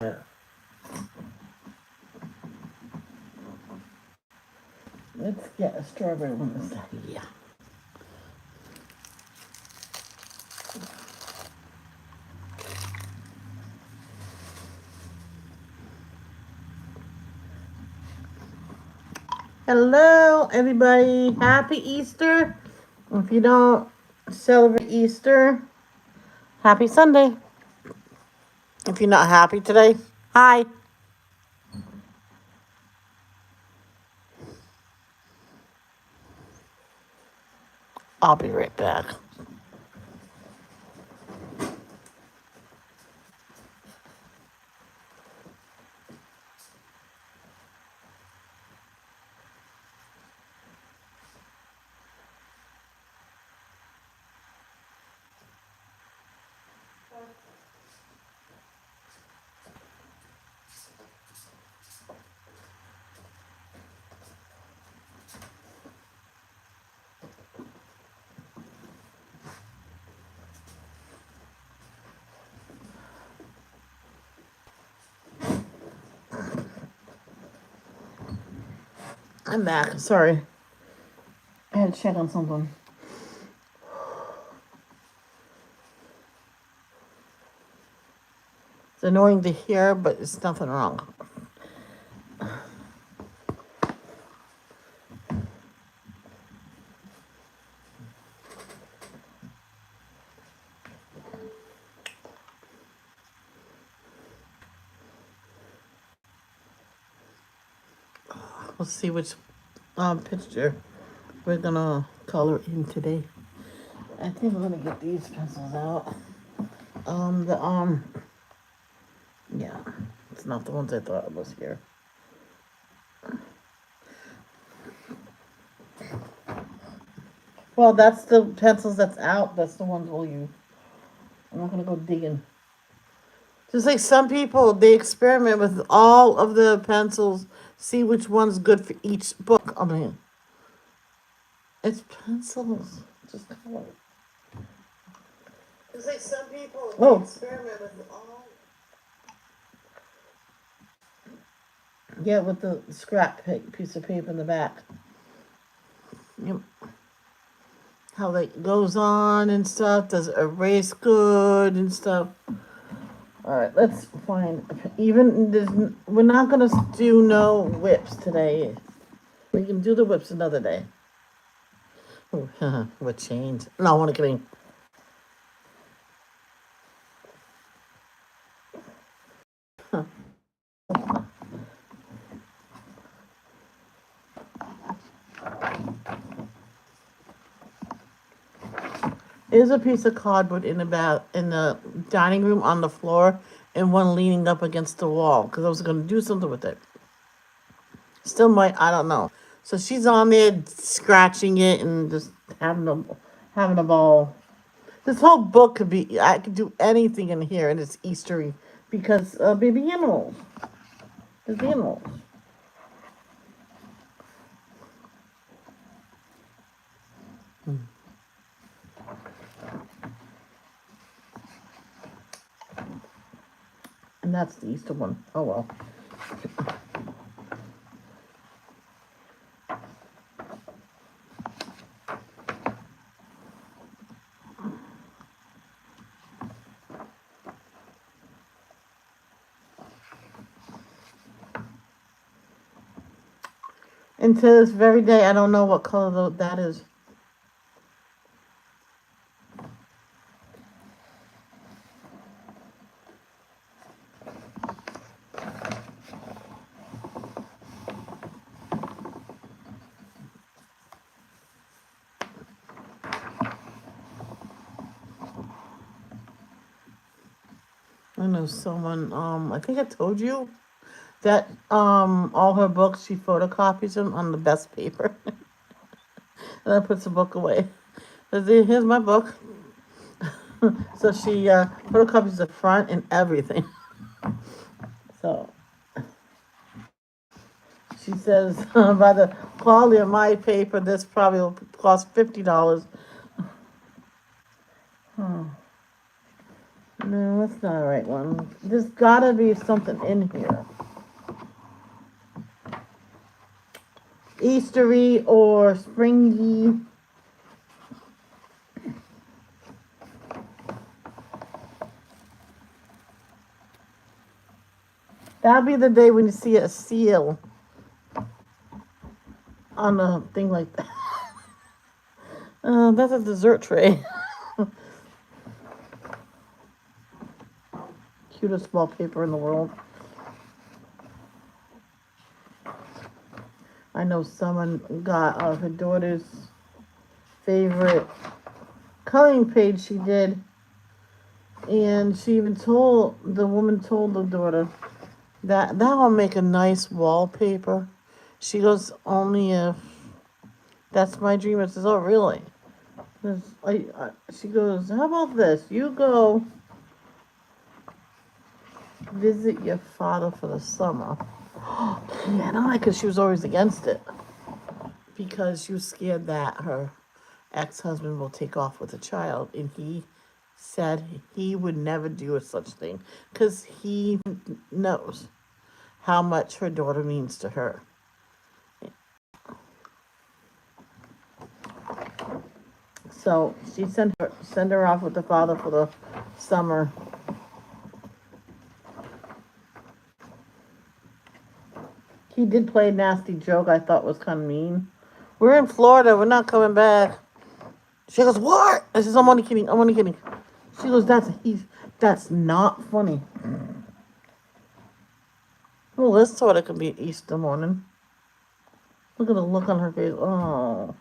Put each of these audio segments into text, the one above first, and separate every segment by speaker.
Speaker 1: Yeah. Let's get a strawberry one this time. Yeah. Hello, everybody. Happy Easter. If you don't celebrate Easter, happy Sunday. If you're not happy today, hi. I'll be right back. I'm back. Sorry. I had to check on something. It's annoying to hear, but it's nothing wrong. Let's see which picture we're gonna color in today. I think we're gonna get these pencils out. The yeah, it's not the ones I thought was here. Well, that's the pencils that's out. That's the ones we'll use. I'm not gonna go digging. Just like some people, they experiment with all of the pencils, see which one's good for each book. I mean, it's pencils. Just color. Just like some people, they experiment with all. Yeah, with the scrap piece of paper in the back. Yep. How that goes on and stuff. Does it erase good and stuff? All right, let's find. We're not gonna do no whips today. We can do the whips another day. Oh, what change? No, I want to get in. There's a piece of cardboard in the dining room on the floor, and one leaning up against the wall because I was gonna do something with it. Still might, I don't know. So she's on there scratching it and just having a ball. This whole book could be. I could do anything in here, and it's Eastery because baby animals. There's animals. And that's the Easter one. Oh well. And to this very day, I don't know what color that is. I know someone, I think I told you that all her books she photocopies them on the best paper. And then puts the book away. Here's my book. So she photocopies the front and everything. So she says, by the quality of my paper, this probably will cost $50. No, that's not the right one. There's gotta be something in here. Eastery or springy. That'll be the day when you see a seal on a thing like that. That's a dessert tray. Cutest wallpaper in the world. I know someone got her daughter's favorite coloring page she did, and she even told the woman told the daughter that will make a nice wallpaper. She goes, only if that's my dream. I says, oh really? She goes, how about this? You go visit your father for the summer. Yeah, no, because she was always against it. Because she was scared that her ex-husband will take off with a child. And he said he would never do a such thing. Because he knows how much her daughter means to her. So she sent her off with the father for the summer. He did play a nasty joke I thought was kind of mean. We're in Florida. We're not coming back. She goes, what? I says, I'm only kidding. I'm only kidding. She goes, that's not funny. Well, this sort of could be Easter morning. Look at the look on her face. Oh.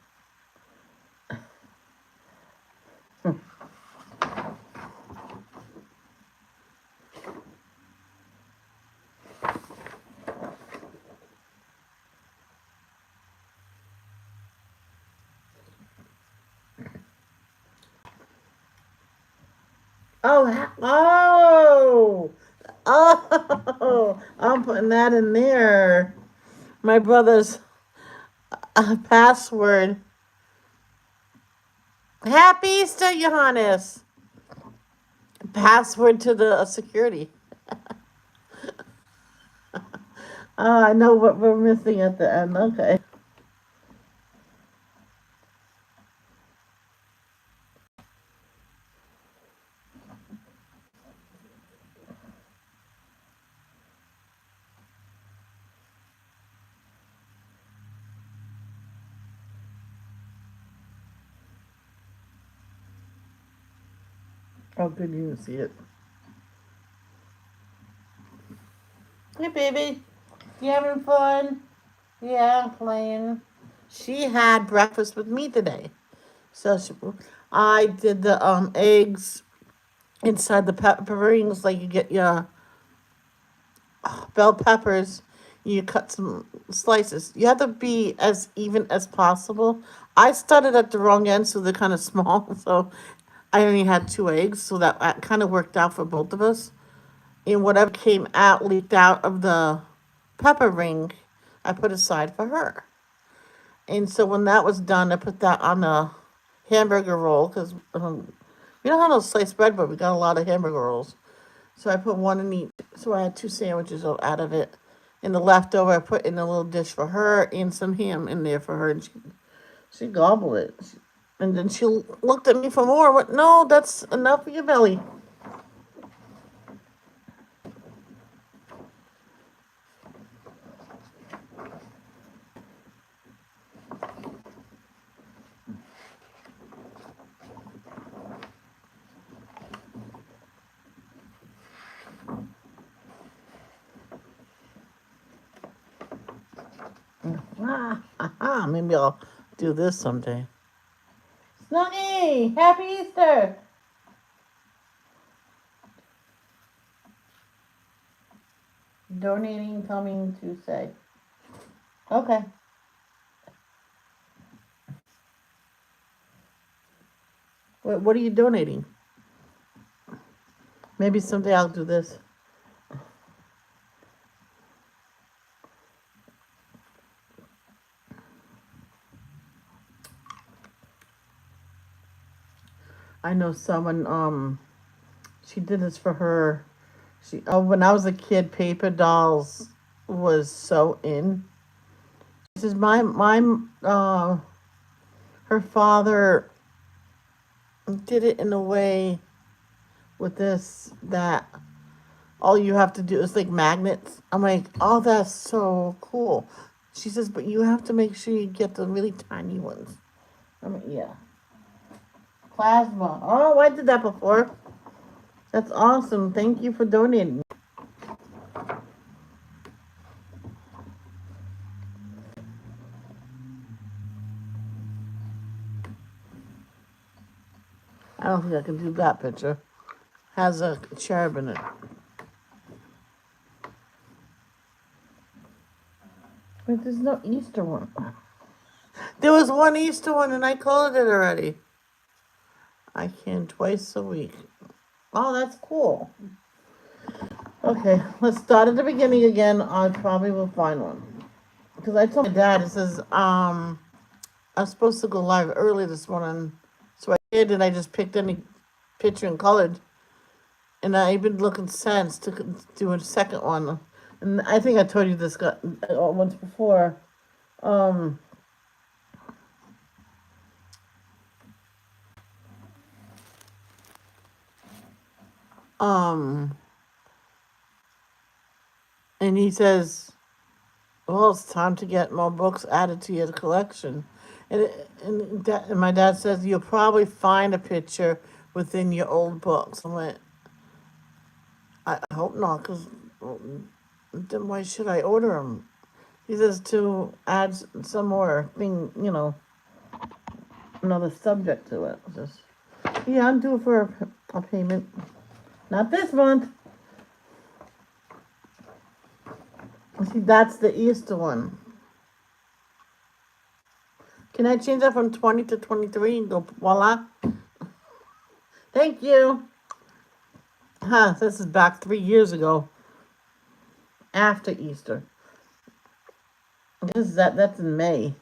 Speaker 1: Oh, I'm putting that in there. My brother's password. Happy Easter, Johannes. Password to the security. I know what we're missing at the end. Okay. Oh, good, you didn't see it. Hey, baby. You having fun? Yeah, playing. She had breakfast with me today. So I did the eggs inside the pepper rings, like you get your bell peppers. You cut some slices. You have to be as even as possible. I started at the wrong end, so they're kind of small. So I only had 2 eggs, so that kind of worked out for both of us. And whatever came out, leaked out of the pepper ring, I put aside for her. And so when that was done, I put that on a hamburger roll because we don't have no sliced bread, but we got a lot of hamburger rolls. So I put one in each. So I had 2 sandwiches out of it. And the leftover I put in a little dish for her and some ham in there for her. And she gobbled it. And then she looked at me for more. Went, no, that's enough for your belly. Maybe I'll do this someday. Snuggie, happy Easter. Donating coming Tuesday. Okay. What are you donating? Maybe someday I'll do this. I know someone She did this for her. When I was a kid, paper dolls was so in. She says her father did it in a way with this that all you have to do is like magnets. I'm like, oh, that's so cool. She says, but you have to make sure you get the really tiny ones. I'm like, yeah. Plasma. Oh, I did that before. That's awesome. Thank you for donating. I don't think I can do that picture. Has a cherub in it. But there's no Easter one. There was one Easter one and I colored it already. I can twice a week. Oh, that's cool. Okay, let's start at the beginning again. I probably will find one. Because I told my dad, it says, I was supposed to go live early this morning. So I did, and I just picked any picture and colored. And I've been looking since to do a second one. And I think I told you this once before. Um, um, and he says, well, it's time to get more books added to your collection. And my dad says, you'll probably find a picture within your old books. I went, I hope not, because then why should I order them? He says to add some more thing, another subject to it. Just, yeah, I'm due for a payment. Not this month. See, that's the Easter one. Can I change that from 20 to 23 and go voila? Thank you. Huh, this is back 3 years ago. After Easter. That's in May.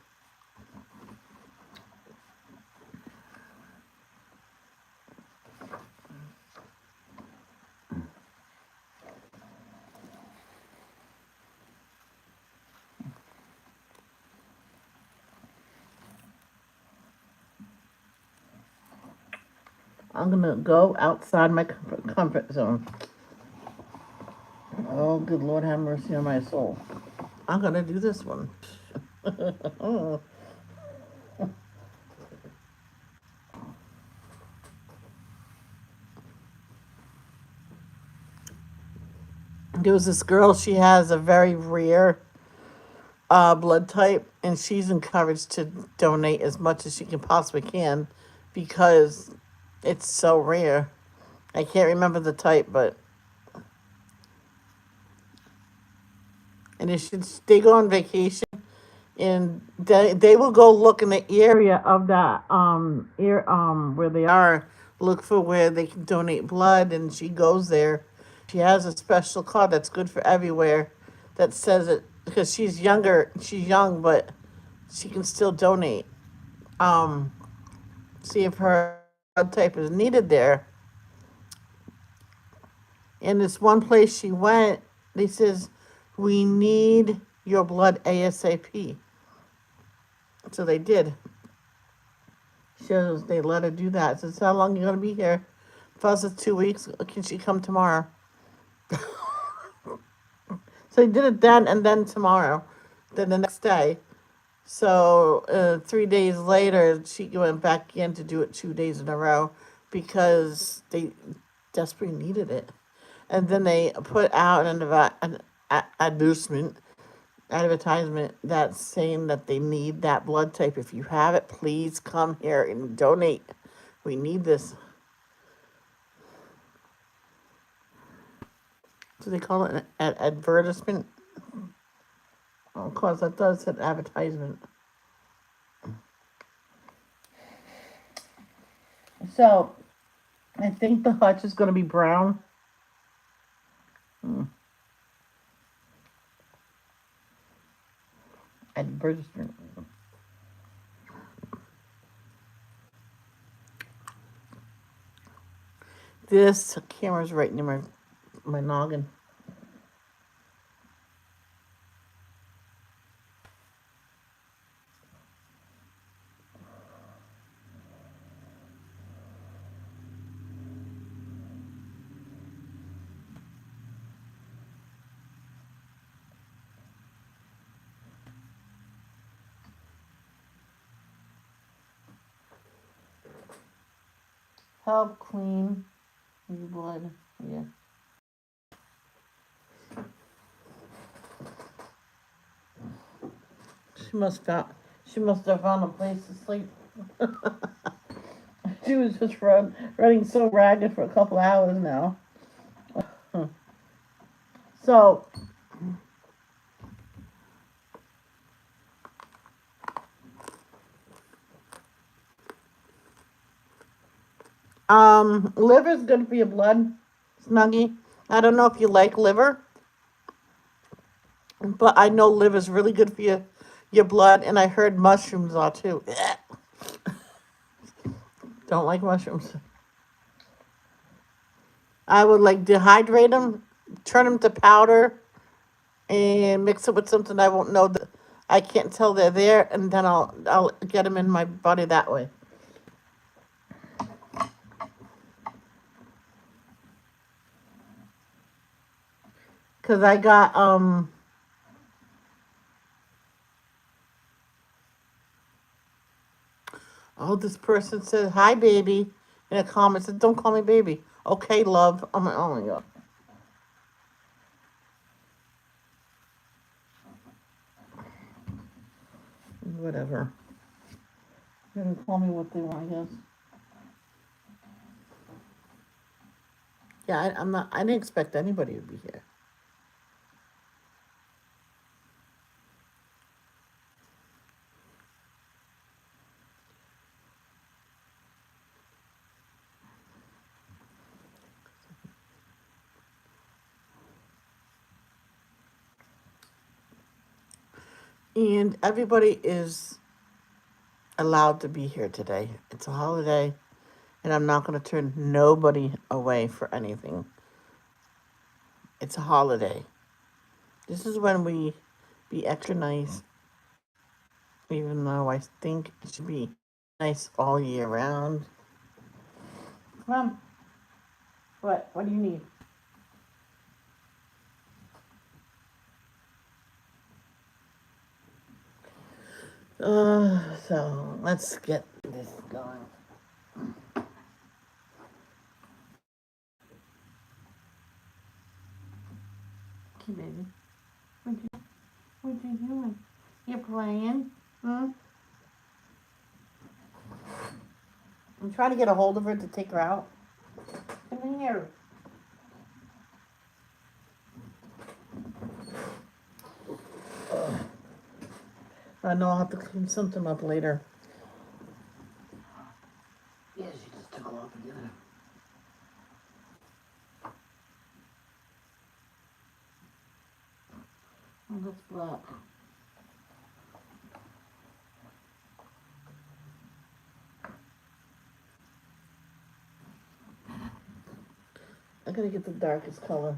Speaker 1: I'm gonna go outside my comfort zone. Oh, good Lord, have mercy on my soul. I'm gonna do this one. There was this girl, she has a very rare blood type, and she's encouraged to donate as much as she can possibly can because it's so rare. I can't remember the type, but and they go on vacation and they will go look in the area of that where they are, look for where they can donate blood, and she goes there. She has a special card that's good for everywhere that says it because she's young, but she can still donate. um See if her blood type is needed there. In this one place she went, they says, we need your blood ASAP. So they did. Shows they let her do that. Says, how long you gonna be here? First it's 2 weeks. Can she come tomorrow? So he did it then and then tomorrow. Then the next day. So 3 days later, she went back in to do it 2 days in a row because they desperately needed it. And then they put out an advertisement that's saying that they need that blood type. If you have it, please come here and donate. We need this. Do they call it an advertisement? Of course, I thought it said advertisement. So, I think the hutch is going to be brown. Advertisement. This camera's right near my noggin. Help clean your blood. Yeah. She must have found a place to sleep. She was just running so ragged for a couple hours now. So, liver's good for your blood, Snuggie. I don't know if you like liver, but I know liver's really good for your blood, and I heard mushrooms are too. Don't like mushrooms. I would like dehydrate them, turn them to powder, and mix it with something I won't know that I can't tell they're there, and then I'll get them in my body that way. Cause I got oh, this person said hi baby in a comment, said don't call me baby. Okay, love. I'm like, oh my god. Whatever. They're gonna call me what they want, I guess. Yeah, I'm not. I didn't expect anybody to be here. And everybody is allowed to be here today. It's a holiday, and I'm not gonna turn nobody away for anything. It's a holiday. This is when we be extra nice, even though I think it should be nice all year round. Come on. What? What do you need? So let's get this going. Okay, baby. What you doing? You're playing? Hmm? I'm trying to get a hold of her to take her out. Come here. I know I'll have to clean something up later. Yeah, she just took off again. Oh, that's black. I gotta get the darkest color.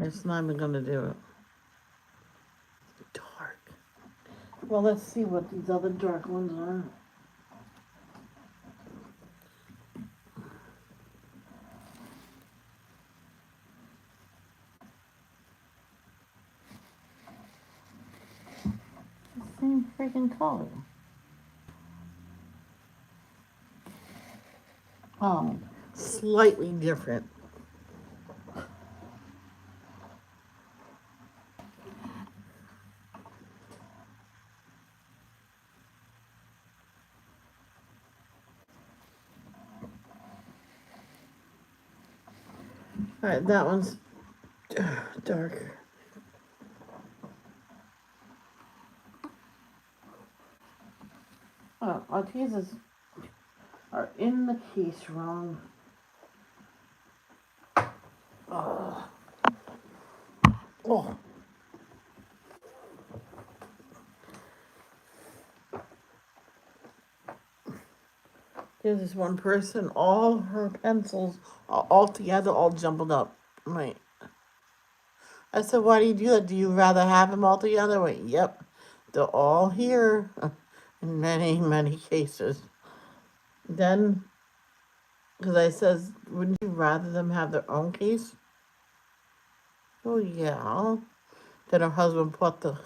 Speaker 1: It's not even gonna do it. Dark. Well, let's see what these other dark ones are. The same freaking color. Slightly different. All right, that one's darker. Oh, our teasers are in the case wrong. Oh, oh. There's this one person, all her pencils are all together, all jumbled up. Right. I said, why do you do that? Do you rather have them all together? Wait, yep. They're all here in many, many cases. Then, because I says, wouldn't you rather them have their own case? Oh, yeah. Then her husband bought the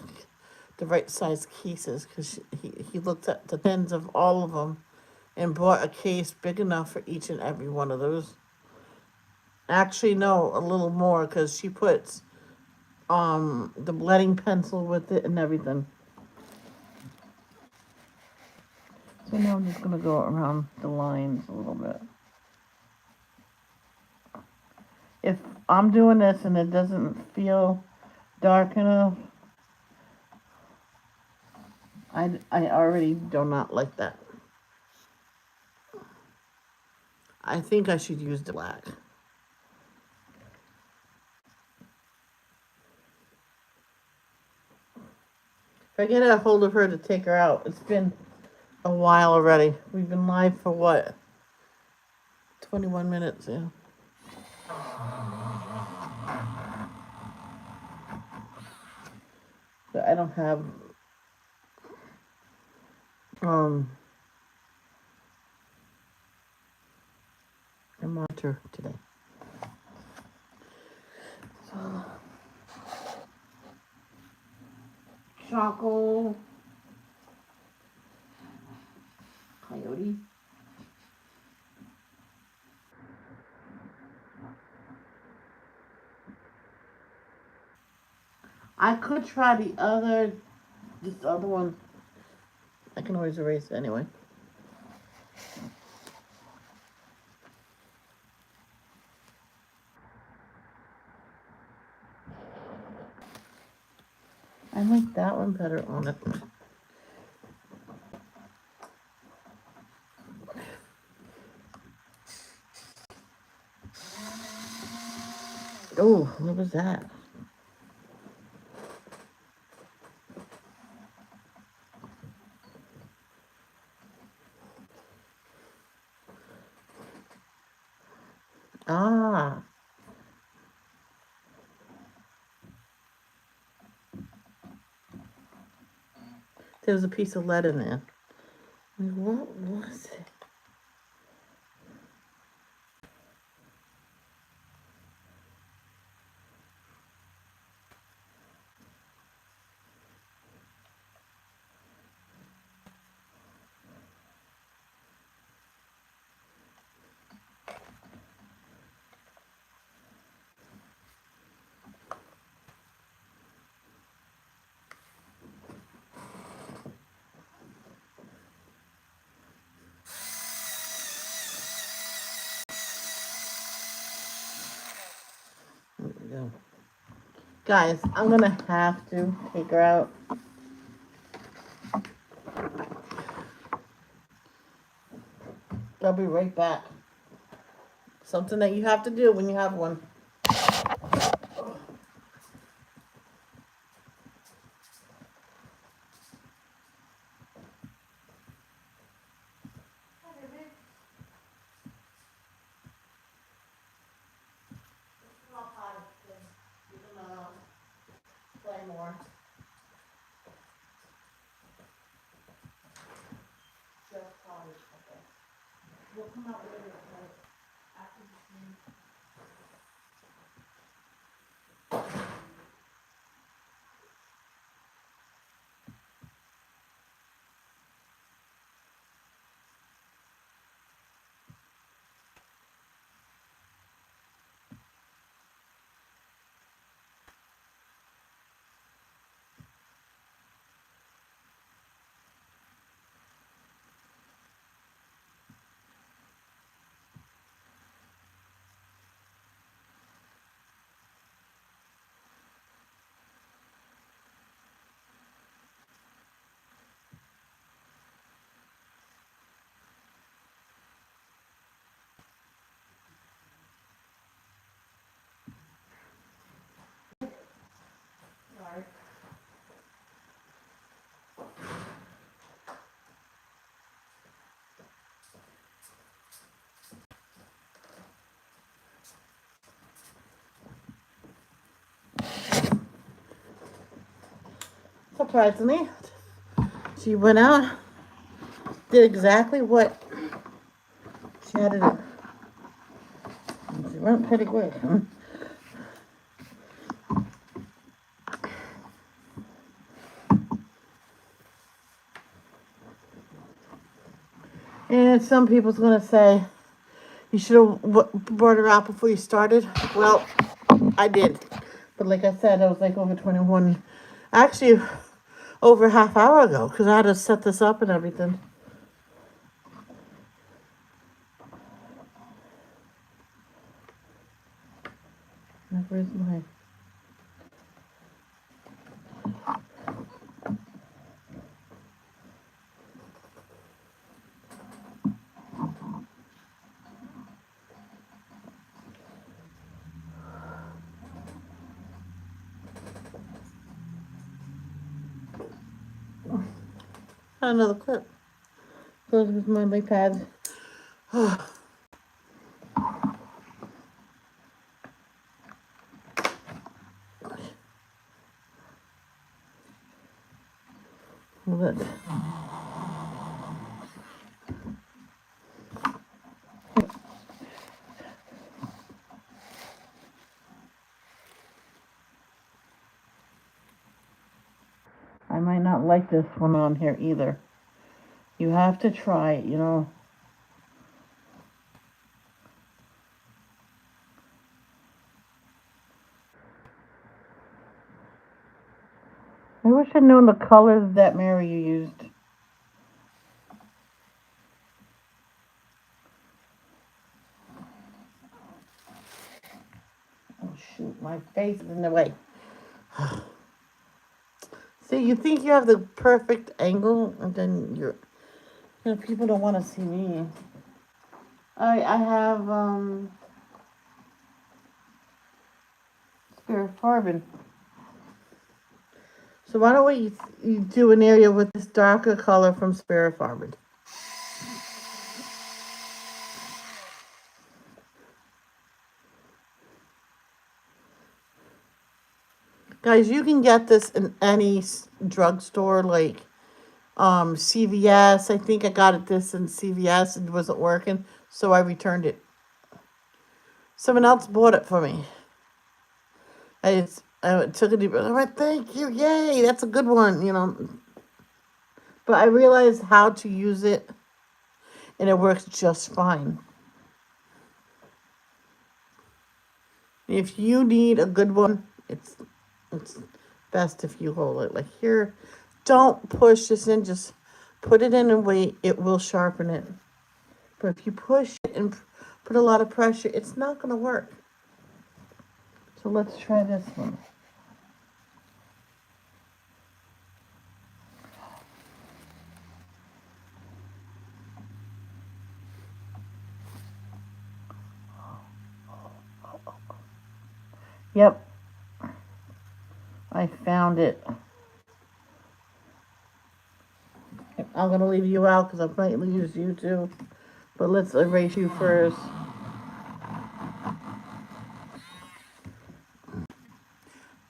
Speaker 1: right size cases because he looked at the pins of all of them and bought a case big enough for each and every one of those. Actually, no, a little more because she puts the blending pencil with it and everything. So now I'm just gonna go around the lines a little bit. If I'm doing this and it doesn't feel dark enough, I already do not like that. I think I should use the black. If I get a hold of her to take her out, it's been a while already. We've been live for what? 21 minutes, yeah. But I don't have um a monitor today. So Choco Coyote. I could try this other one. I can always erase it anyway. I like that one better on it. Oh, what was that? Ah, there was a piece of lead in there. What was it? There we go. Guys, I'm gonna have to take her out. I'll be right back. Something that you have to do when you have one. Play more. Just cottage, okay. We'll come out later, after the scene. Surprisingly, she went out, did exactly what she had to do. She went pretty quick. And some people's gonna say you should have brought her out before you started. Well, I did, but like I said, I was like over 21. Actually, over a half hour ago, because I had to set this up and everything. Where's my... Another clip. Goes with my lay pads. Look. I might not like this one on here either. You have to try it, you know. I wish I'd known the colors that Mary used. Oh shoot, my face is in the way. See, you think you have the perfect angle, and then people don't want to see me. I have Spirit Farbin. So why don't you do an area with this darker color from Spirit Farbin? Guys, you can get this in any drugstore, like CVS. I think I got this in CVS. It wasn't working, so I returned it. Someone else bought it for me. I took a deep breath. I went, thank you, yay, that's a good one, you know. But I realized how to use it, and it works just fine. If you need a good one, it's best if you hold it. Like here, don't push this in, just put it in and wait. It will sharpen it. But if you push it and put a lot of pressure, it's not going to work. So let's try this one. Yep. I found it. I'm going to leave you out because I might lose you too. But let's erase you first.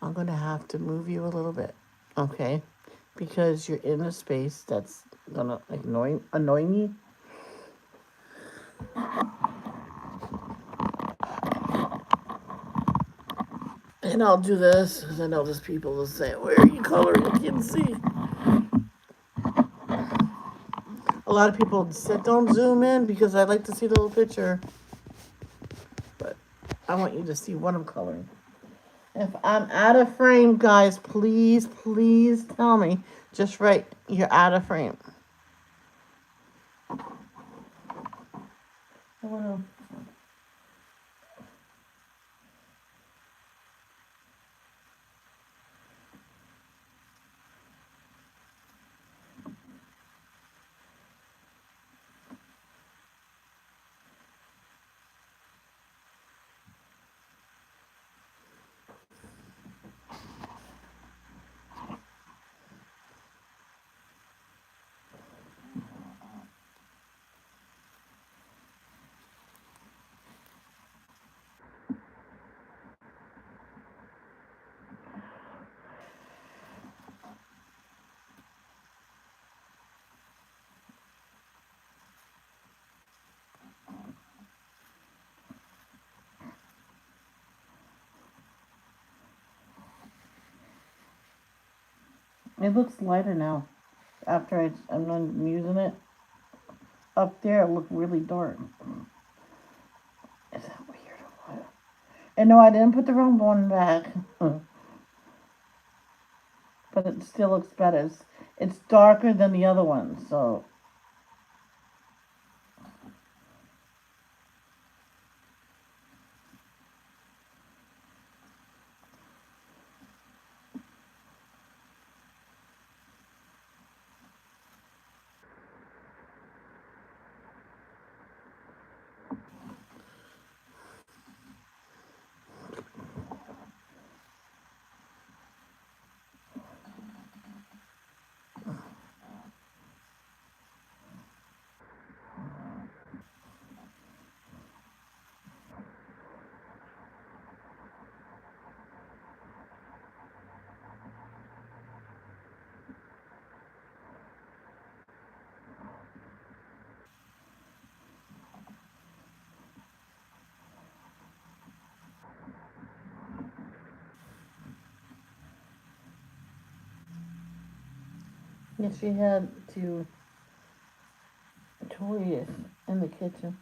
Speaker 1: I'm going to have to move you a little bit. Okay? Because you're in a space that's going to annoy me. And I'll do this because I know there's people will say, where are you coloring? I can't see. A lot of people said don't zoom in because I like to see the little picture. But I want you to see what I'm coloring. If I'm out of frame, guys, please tell me. Just write, you're out of frame. I want to... It looks lighter now. After I'm done using it. Up there, it looked really dark. Is that weird or what? And no, I didn't put the wrong one back. But it still looks better. It's darker than the other one, so. Yes, she had two toys in the kitchen.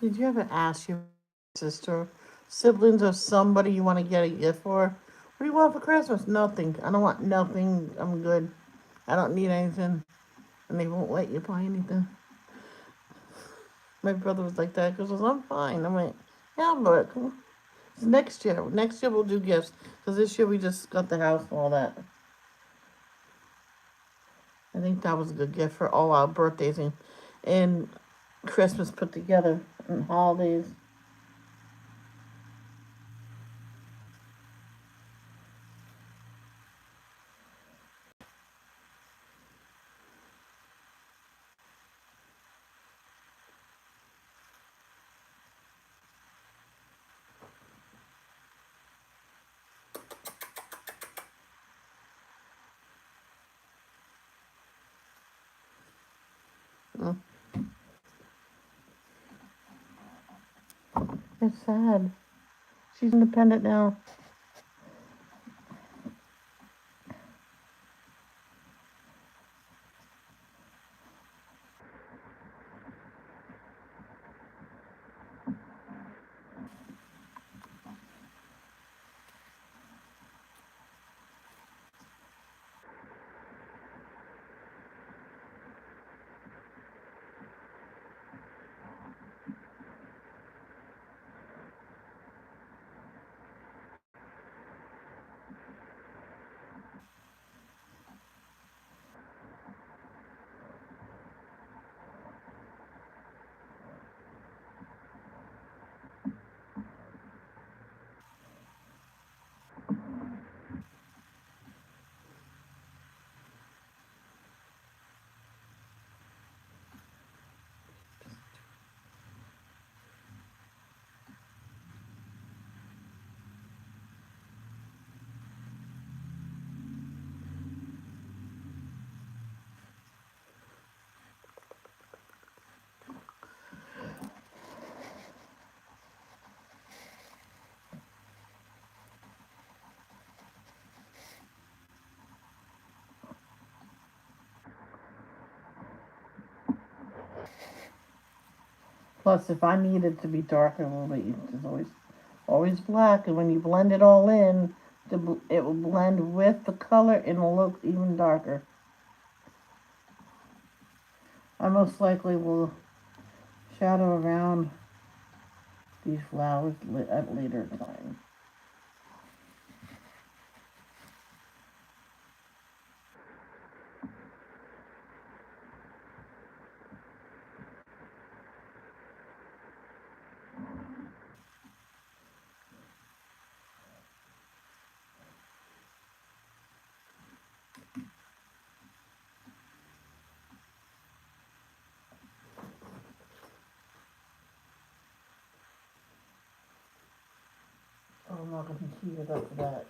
Speaker 1: Did you ever ask your sister, siblings, or somebody you want to get a gift for? What do you want for Christmas? Nothing. I don't want nothing. I'm good. I don't need anything. And they won't let you buy anything. My brother was like that because I'm fine. I'm like, yeah, but it's next year. Next year we'll do gifts. Because this year we just got the house and all that. I think that was a good gift for all our birthdays and Christmas put together and holidays. Mm. It's sad. She's independent now. Plus, if I need it to be darker a little bit, it's always black, and when you blend it all in, it will blend with the color and it'll look even darker. I most likely will shadow around these flowers at a later time. Oh, I'm not going to heat it up for that.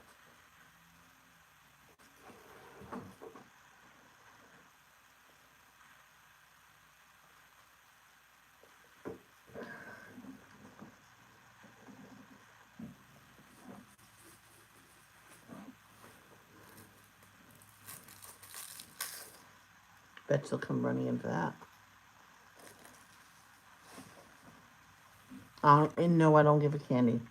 Speaker 1: Bet she'll come running in for that. And no, I don't give her candy.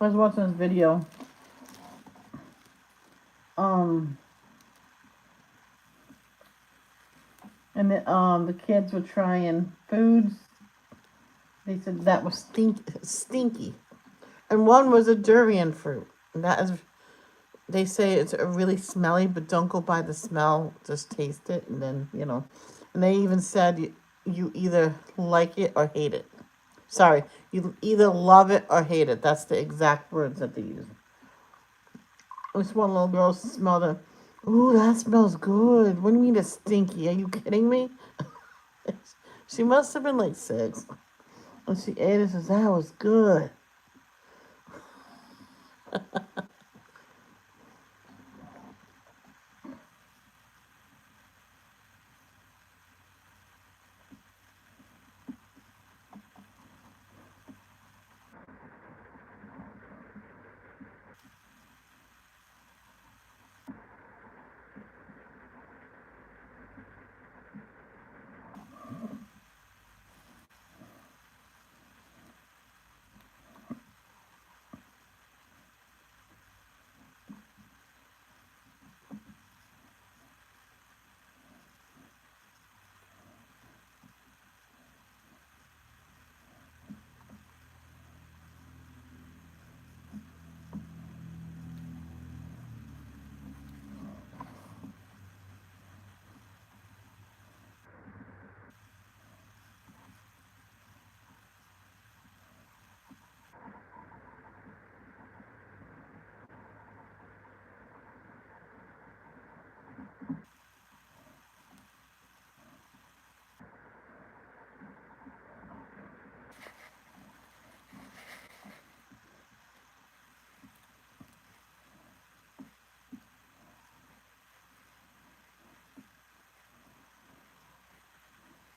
Speaker 1: I was watching this video. And the kids were trying foods. They said that was stinky. And one was a durian fruit. And that is, they say it's really smelly, but don't go by the smell. Just taste it, and then, you know. And they even said you either like it or hate it. Sorry, you either love it or hate it. That's the exact words that they use. This one little girl smelled it. Ooh, that smells good. What do you mean it's stinky? Are you kidding me? She must have been like 6. And she ate it and says, that was good.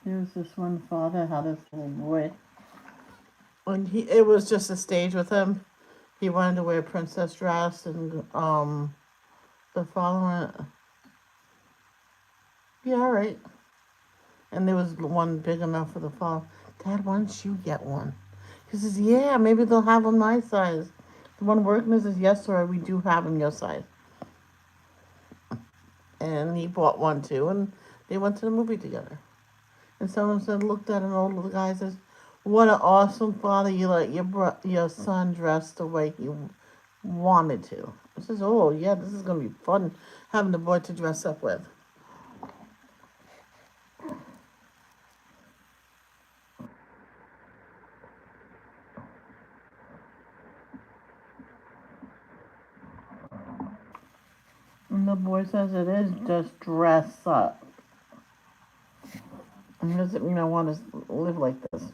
Speaker 1: There's this one father had this little boy. When it was just a stage with him. He wanted to wear a princess dress, and the father went, yeah, all right. And there was one big enough for the father. Dad, why don't you get one? He says, yeah, maybe they'll have them my size. The one working is yes, sir, we do have them your size. And he bought one too, and they went to the movie together. And someone said, looked at an old little guy and says, "What an awesome father! You let your son dress the way he wanted to." I says, "Oh yeah, this is gonna be fun having the boy to dress up with." And the boy says it is just dress up. And it doesn't mean I want to live like this.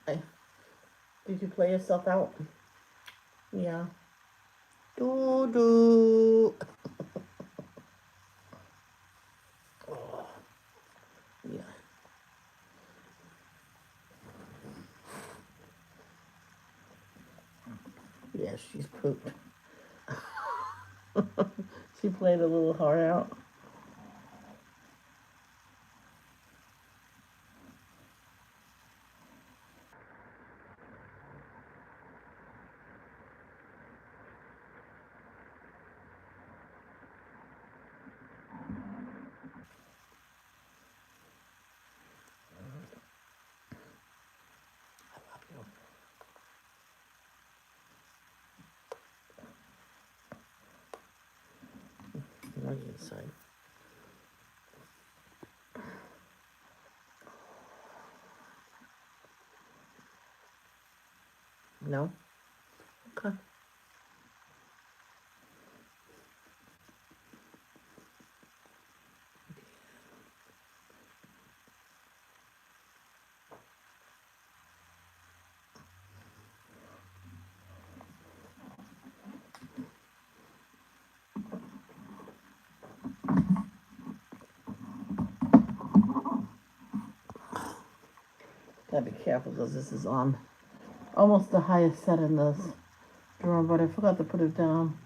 Speaker 1: I, did you play yourself out? Yeah. Doo doo. Oh, yeah. Yeah, she's pooped. She played a little hard out. I love you. What do you say? No? Okay. Gotta be careful because this is on almost the highest set in this drawer, but I forgot to put it down.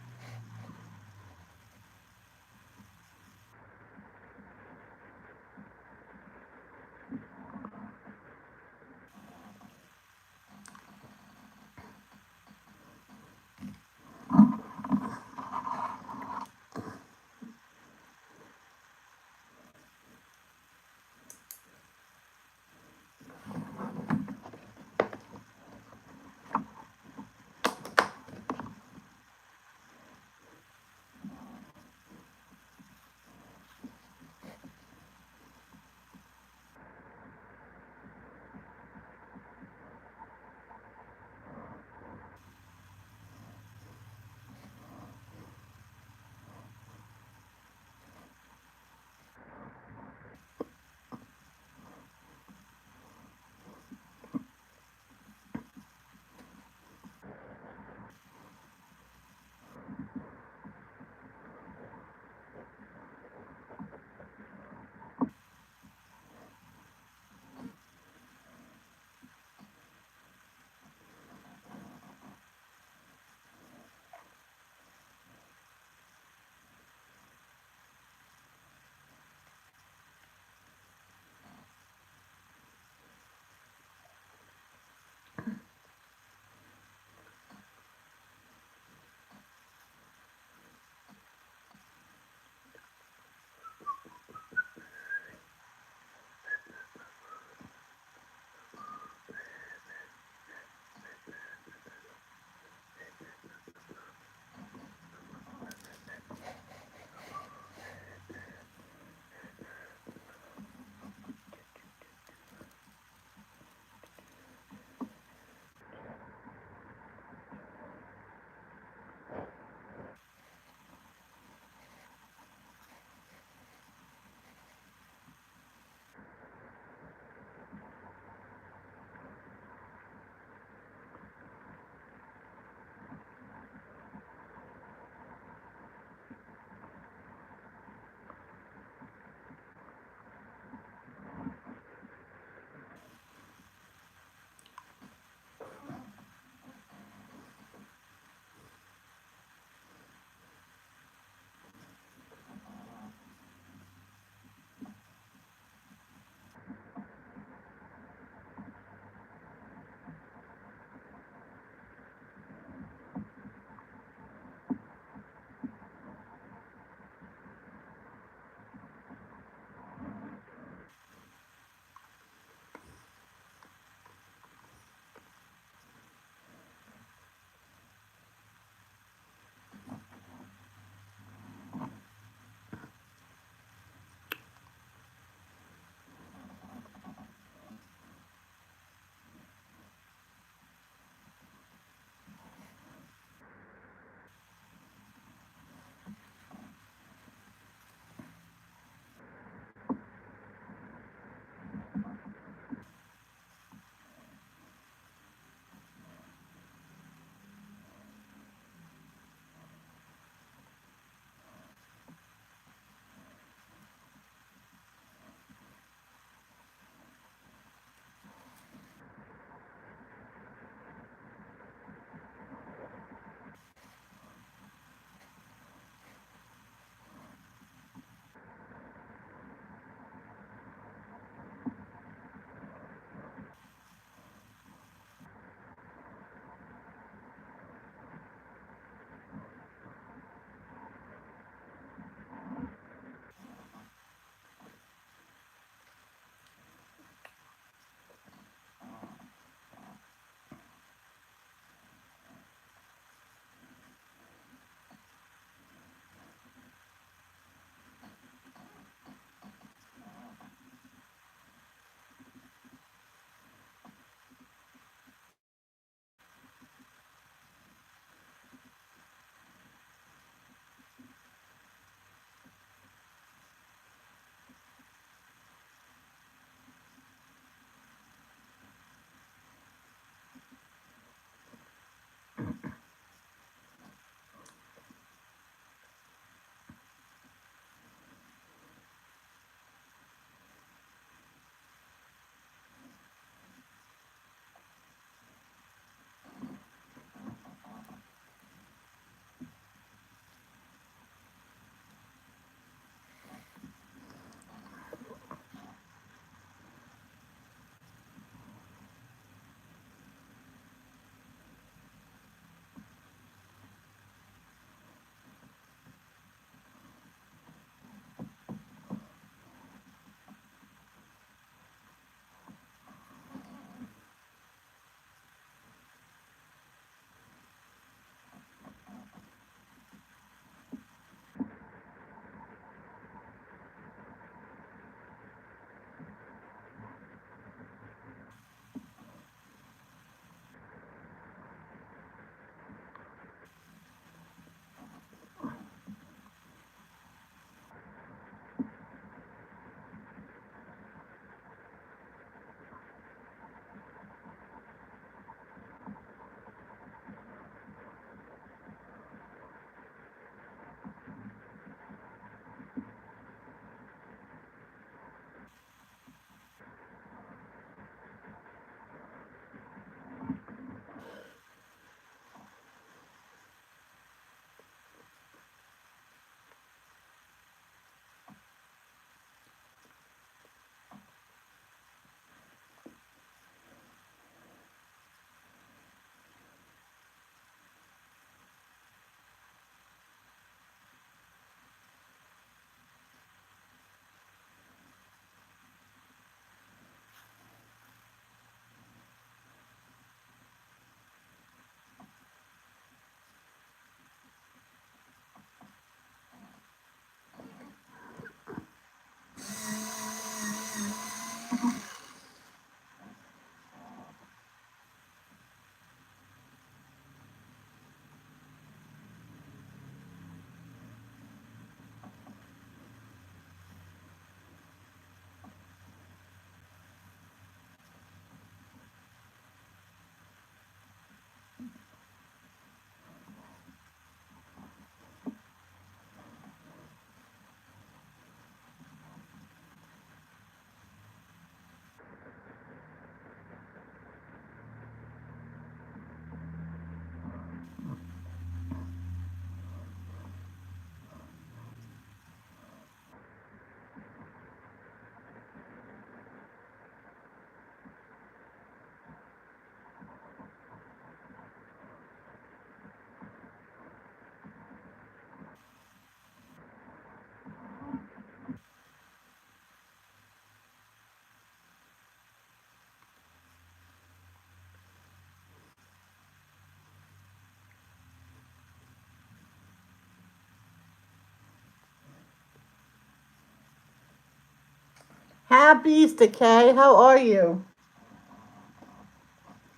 Speaker 1: Happy Easter, Kay. How are you?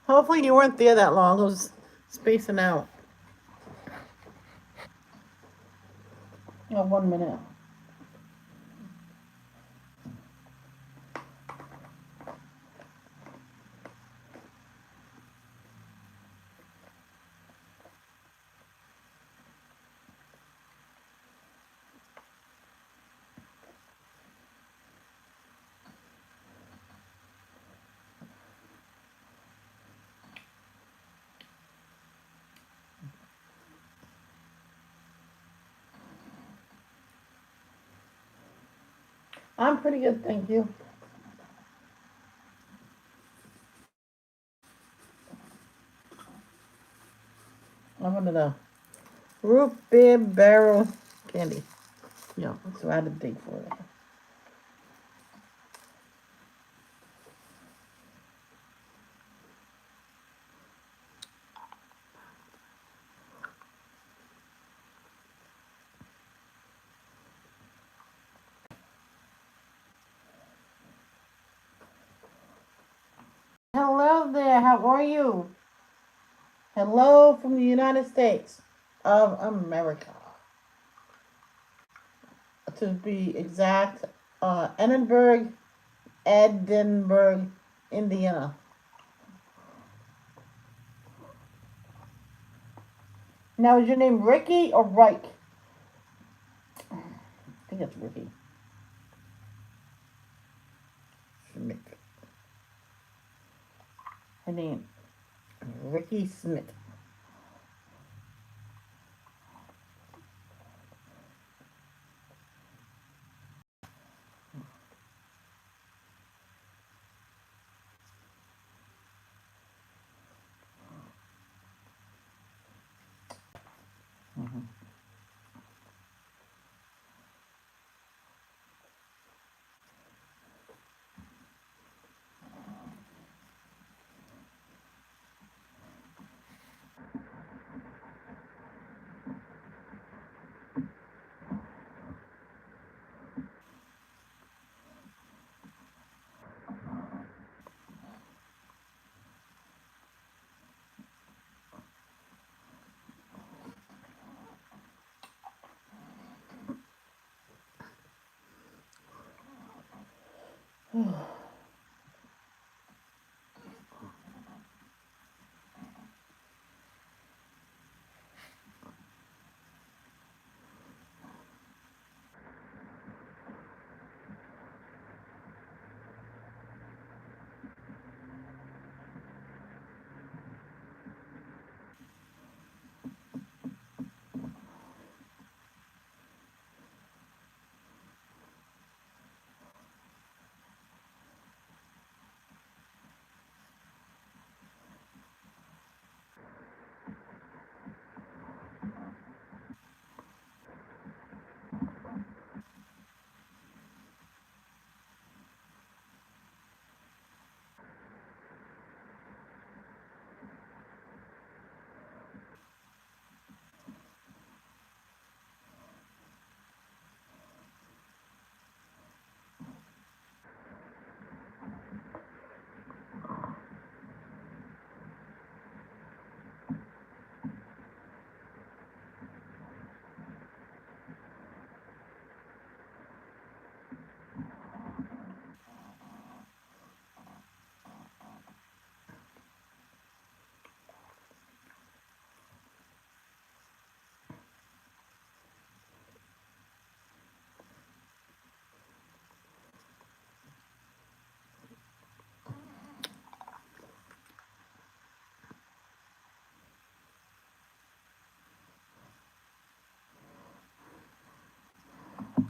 Speaker 1: Hopefully you weren't there that long. I was spacing out. Oh, 1 minute. I'm pretty good, thank you. I'm one of the root beer barrel candy. Yeah, so I had to dig for it. Hello there, how are you? Hello from the United States of America. To be exact, Edinburgh, Indiana. Now, is your name Ricky or Reich? I think it's Ricky. Smith. Her name, Ricky Smith. Mm-hmm.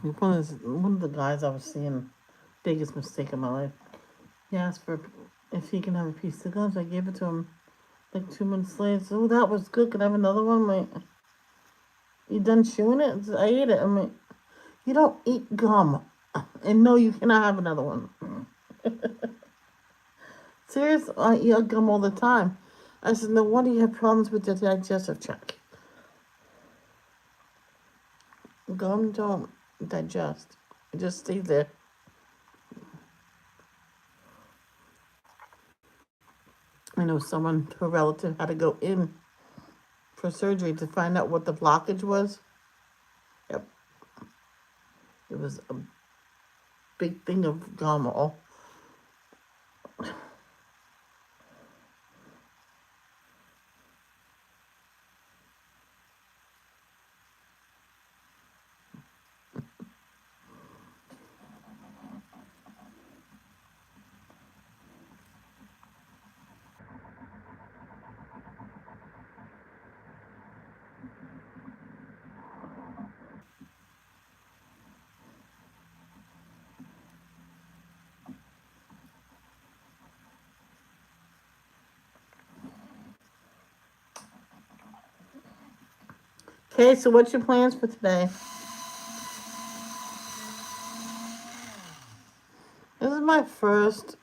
Speaker 1: One of the guys I was seeing, biggest mistake of my life. He asked for if he can have a piece of gum. So I gave it to him like 2 minutes later. So, oh, that was good. Can I have another one? I'm like, you done chewing it? I ate it. I'm like, you don't eat gum. And no, you cannot have another one. Seriously, I eat gum all the time. I said, no wonder you have problems with your digestive tract. Gum don't digest. It just stays there. I know someone, her relative, had to go in for surgery to find out what the blockage was. Yep, it was a big thing of gummo. Okay, so what's your plans for today? This is my first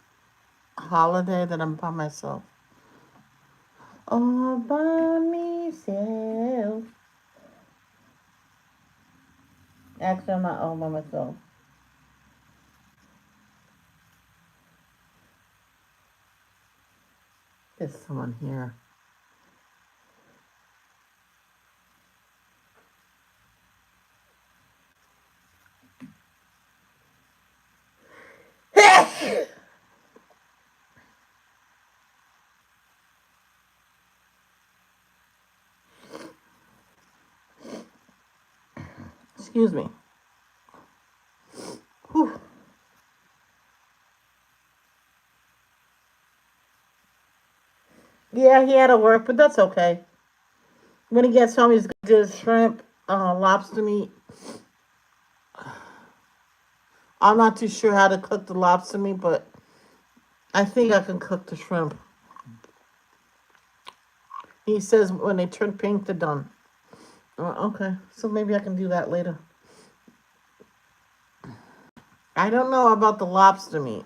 Speaker 1: holiday that I'm by myself. All by myself. Actually, I'm not all by myself. There's someone here. Excuse me. Whew. Yeah, he had to work, but that's okay. When he gets home, he's gonna do his shrimp, lobster meat. I'm not too sure how to cook the lobster meat, but I think I can cook the shrimp. He says when they turn pink, they're done. Okay, so maybe I can do that later. I don't know about the lobster meat.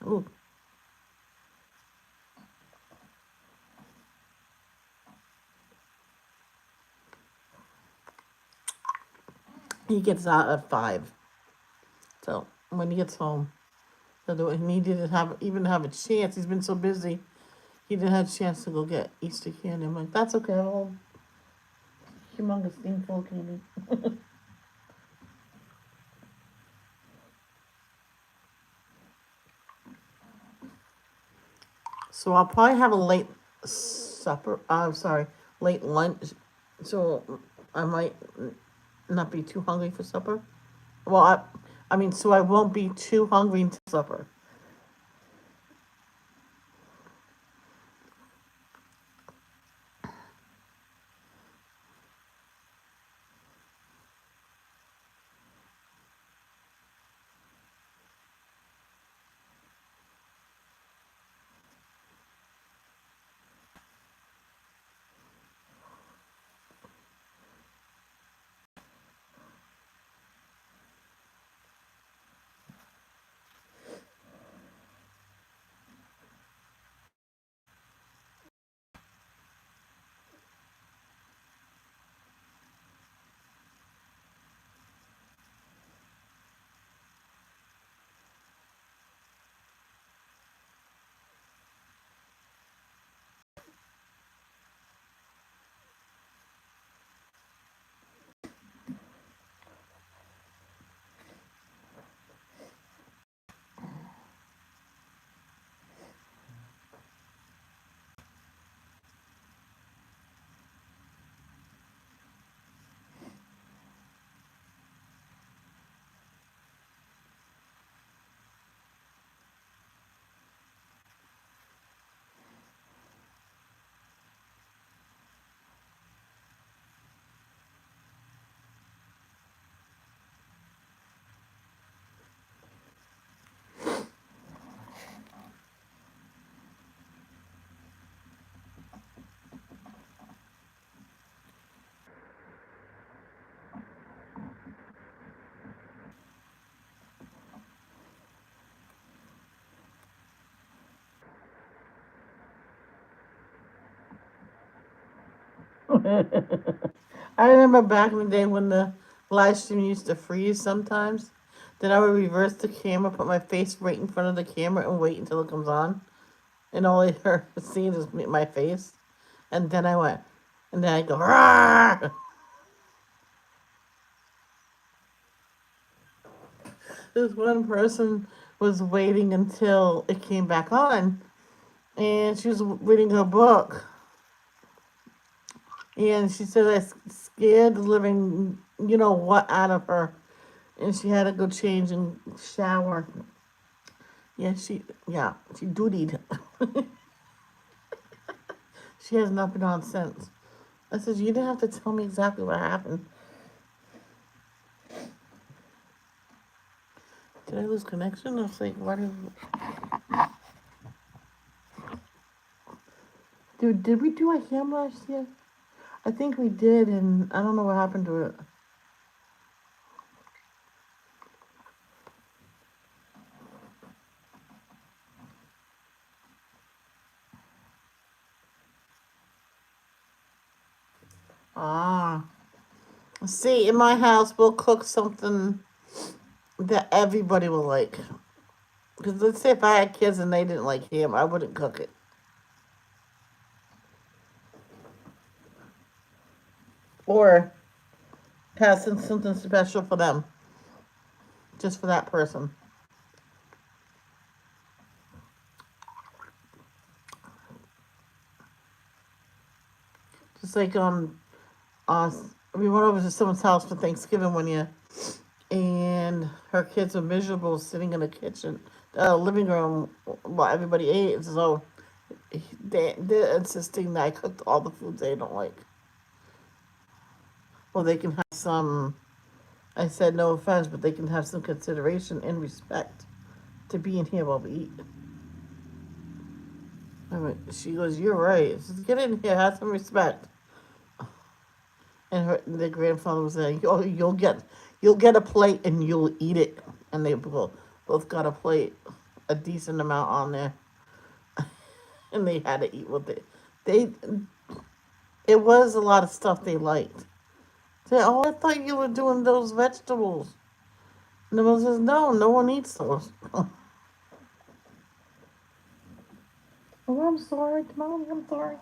Speaker 1: Ooh. He gets out at 5. So when he gets home, he'll do it. And he didn't have even have a chance. He's been so busy. He didn't have a chance to go get Easter candy. I'm like, that's okay. I'll humongous thing full of candy. So I'll probably have a late supper. I'm sorry, late lunch. So I might not be too hungry for supper. Well, I mean, so I won't be too hungry until supper. I remember back in the day when the live stream used to freeze sometimes. Then I would reverse the camera, put my face right in front of the camera, and wait until it comes on. And all I heard seeing is my face. And then I went, and then I go, Rawr! This one person was waiting until it came back on, and she was reading her book. And she said I scared the living, you know what, out of her. And she had to go change and shower. She dutied. She has not been on since. I said, you didn't have to tell me exactly what happened. Did I lose connection? I was like, what is... Did we do a ham last year? I think we did, and I don't know what happened to it. Ah. See, in my house, we'll cook something that everybody will like. Because let's say if I had kids and they didn't like ham, I wouldn't cook it. Or pass in something special for them. Just for that person. Just like we went over to someone's house for Thanksgiving one year, and her kids were miserable sitting in the kitchen, living room while everybody ate. So they're insisting that I cooked all the foods they don't like. Well, they can have some. I said no offense, but they can have some consideration and respect to being here while we eat. She goes, "You're right. Just get in here, have some respect." And the grandfather was saying, "Oh, you'll get a plate and you'll eat it." And they both got a plate, a decent amount on there, and they had to eat with it. They It was a lot of stuff they liked. Say, "Oh, I thought you were doing those vegetables." And the mother says, "No, no one eats those." Oh, I'm sorry, Mom. I'm sorry.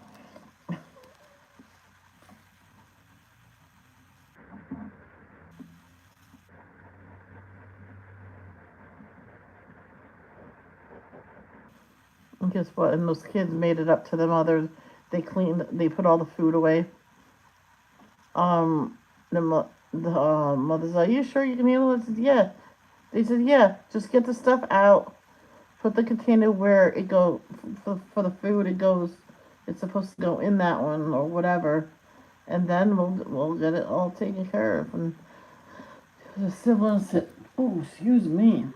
Speaker 1: And guess what? And those kids made it up to the mothers. They put all the food away. The mother's, "Are you sure you can handle it?" I said, "Yeah." They said, "Yeah, just get the stuff out. Put the container where it go for the food. It's supposed to go in that one or whatever, and then we'll get it all taken care of." And the sibling said, "Oh, excuse me."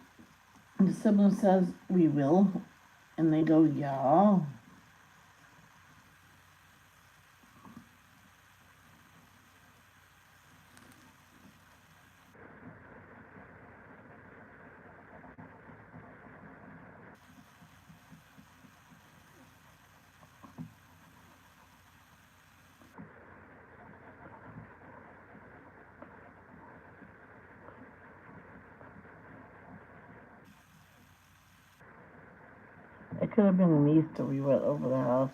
Speaker 1: And the sibling says, "We will," and they go, "Yeah." It could have been an Easter we went over the house.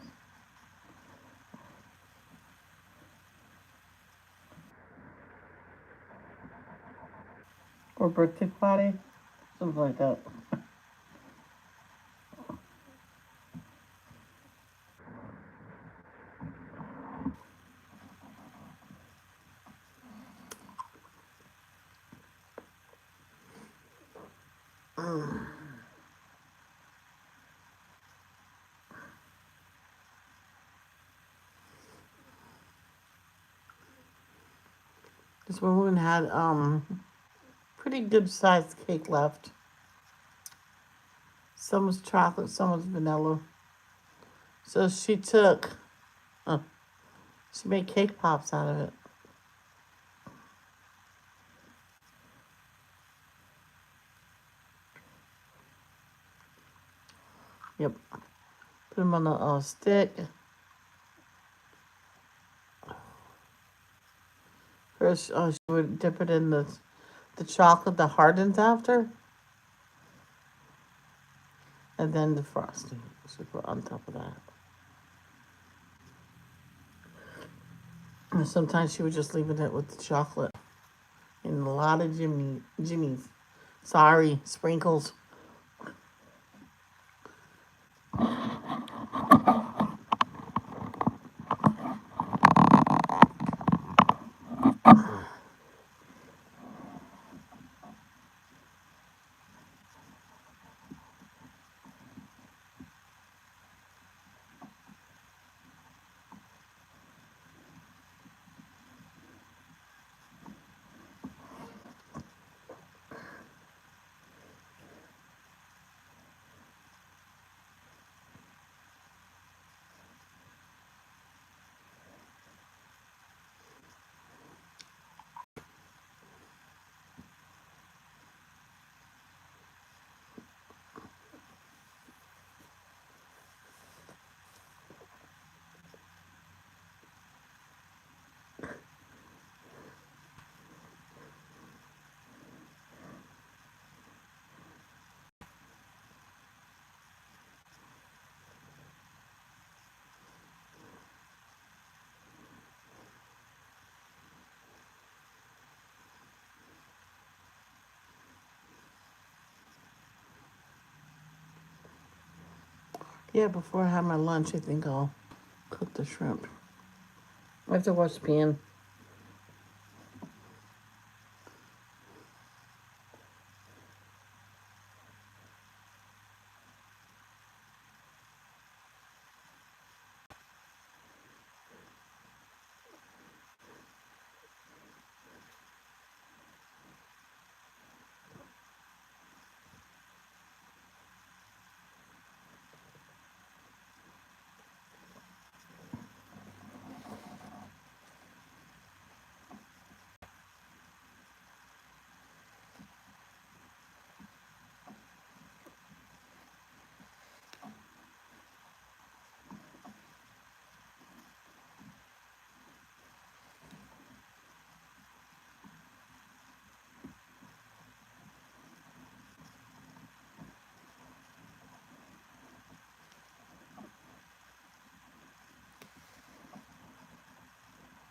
Speaker 1: Or birthday party. Something like that. This woman had pretty good sized cake left. Some was chocolate, some was vanilla. So she made cake pops out of it. Yep. Put them on a stick. First, she would dip it in the chocolate that hardens after, and then the frosting. She put on top of that. And sometimes she would just leave it with the chocolate and a lot of jimmies. Sorry, sprinkles. Yeah, before I have my lunch, I think I'll cook the shrimp. I have to wash the pan.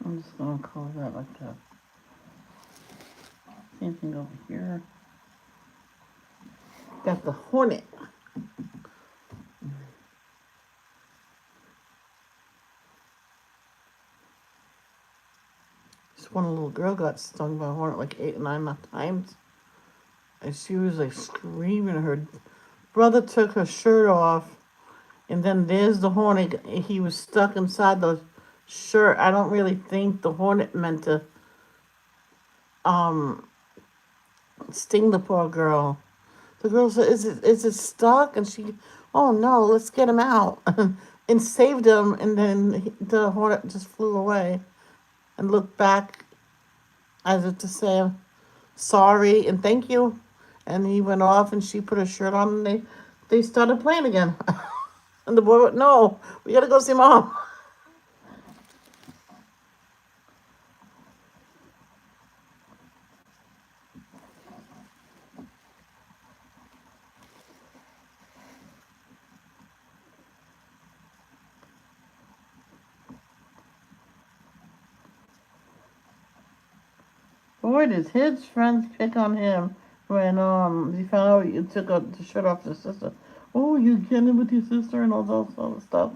Speaker 1: I'm just gonna color that like that. Same thing over here. Got the hornet. This one little girl got stung by a hornet like 8 or 9 times. And she was like screaming. Her brother took her shirt off. And then there's the hornet. He was stuck inside the shirt. I don't really think the hornet meant to um sting the poor girl. The girl said, "Is it stuck?" And she, "Oh no, let's get him out," and saved him. And then the hornet just flew away and looked back as if to say, "Sorry and thank you." And he went off, and she put her shirt on, and they started playing again. And the boy went, "No, we gotta go see mom." Boy, did his friends pick on him when he found out you took the shirt off his sister. Oh, you getting with your sister and all that stuff.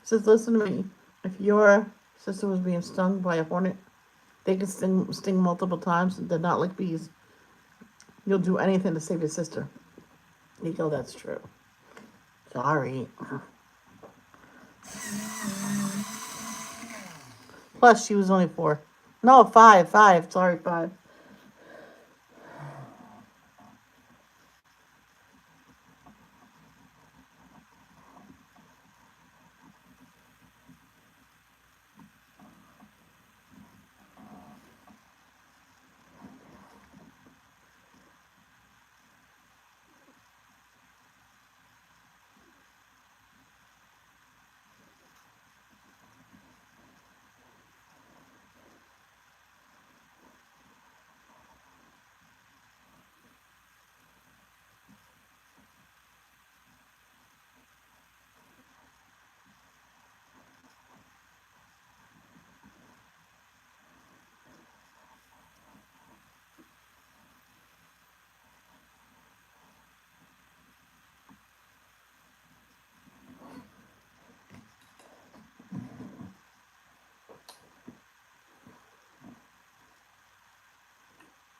Speaker 1: Says, listen to me. If your sister was being stung by a hornet, they can sting multiple times. They're not like bees. You'll do anything to save your sister. You go, that's true. Sorry. Plus, she was only 4. No, 5. 5. Sorry, 5.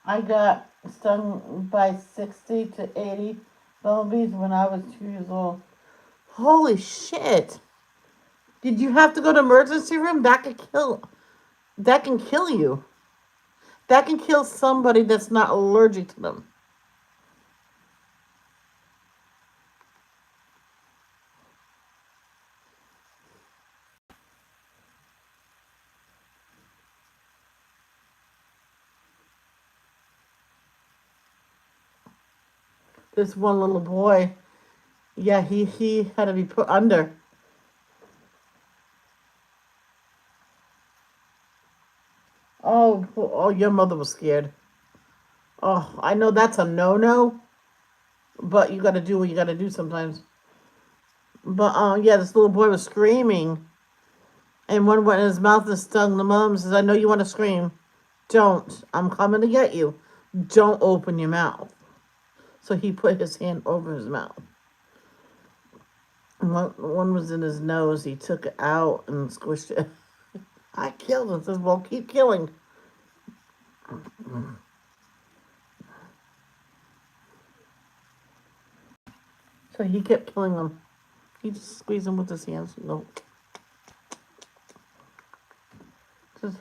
Speaker 1: I got stung by 60 to 80 bumblebees when I was 2 years old. Holy shit! Did you have to go to emergency room? That can kill you. That can kill somebody that's not allergic to them. This one little boy, yeah, he had to be put under. Oh, your mother was scared. Oh, I know that's a no-no, but you got to do what you got to do sometimes. But yeah, this little boy was screaming, and one went in his mouth and stung the mom. Says, "I know you want to scream. Don't. I'm coming to get you. Don't open your mouth." So he put his hand over his mouth. One was in his nose. He took it out and squished it. I killed him. Says, "Well, keep killing." So he kept killing them. He just squeezed them with his hands. No. Says,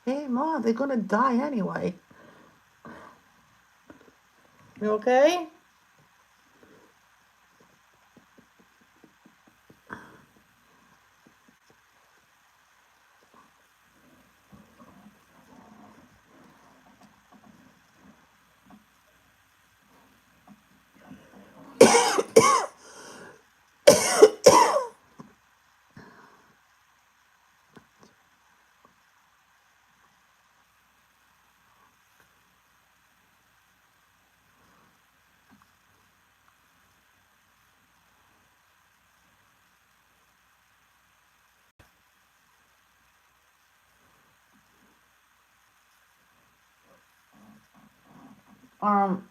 Speaker 1: "Hey, Mom, they're gonna die anyway. You okay?"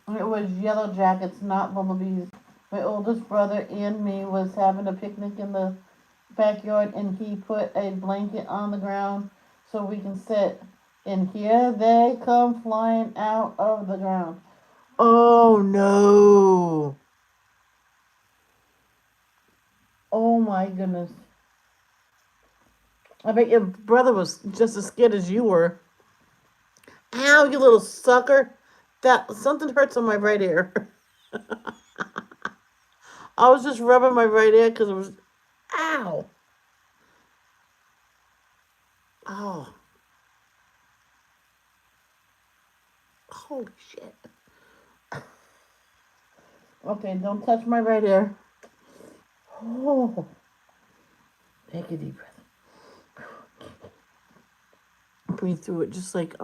Speaker 1: It was yellow jackets, not bumblebees. My oldest brother and me was having a picnic in the backyard, and he put a blanket on the ground so we can sit. And here they come flying out of the ground. Oh no! Oh my goodness! I bet your brother was just as scared as you were. Ow, you little sucker! That something hurts on my right ear. I was just rubbing my right ear because it was. Ow! Oh, holy shit! Okay, don't touch my right ear. Oh, take a deep breath. Breathe through it, just like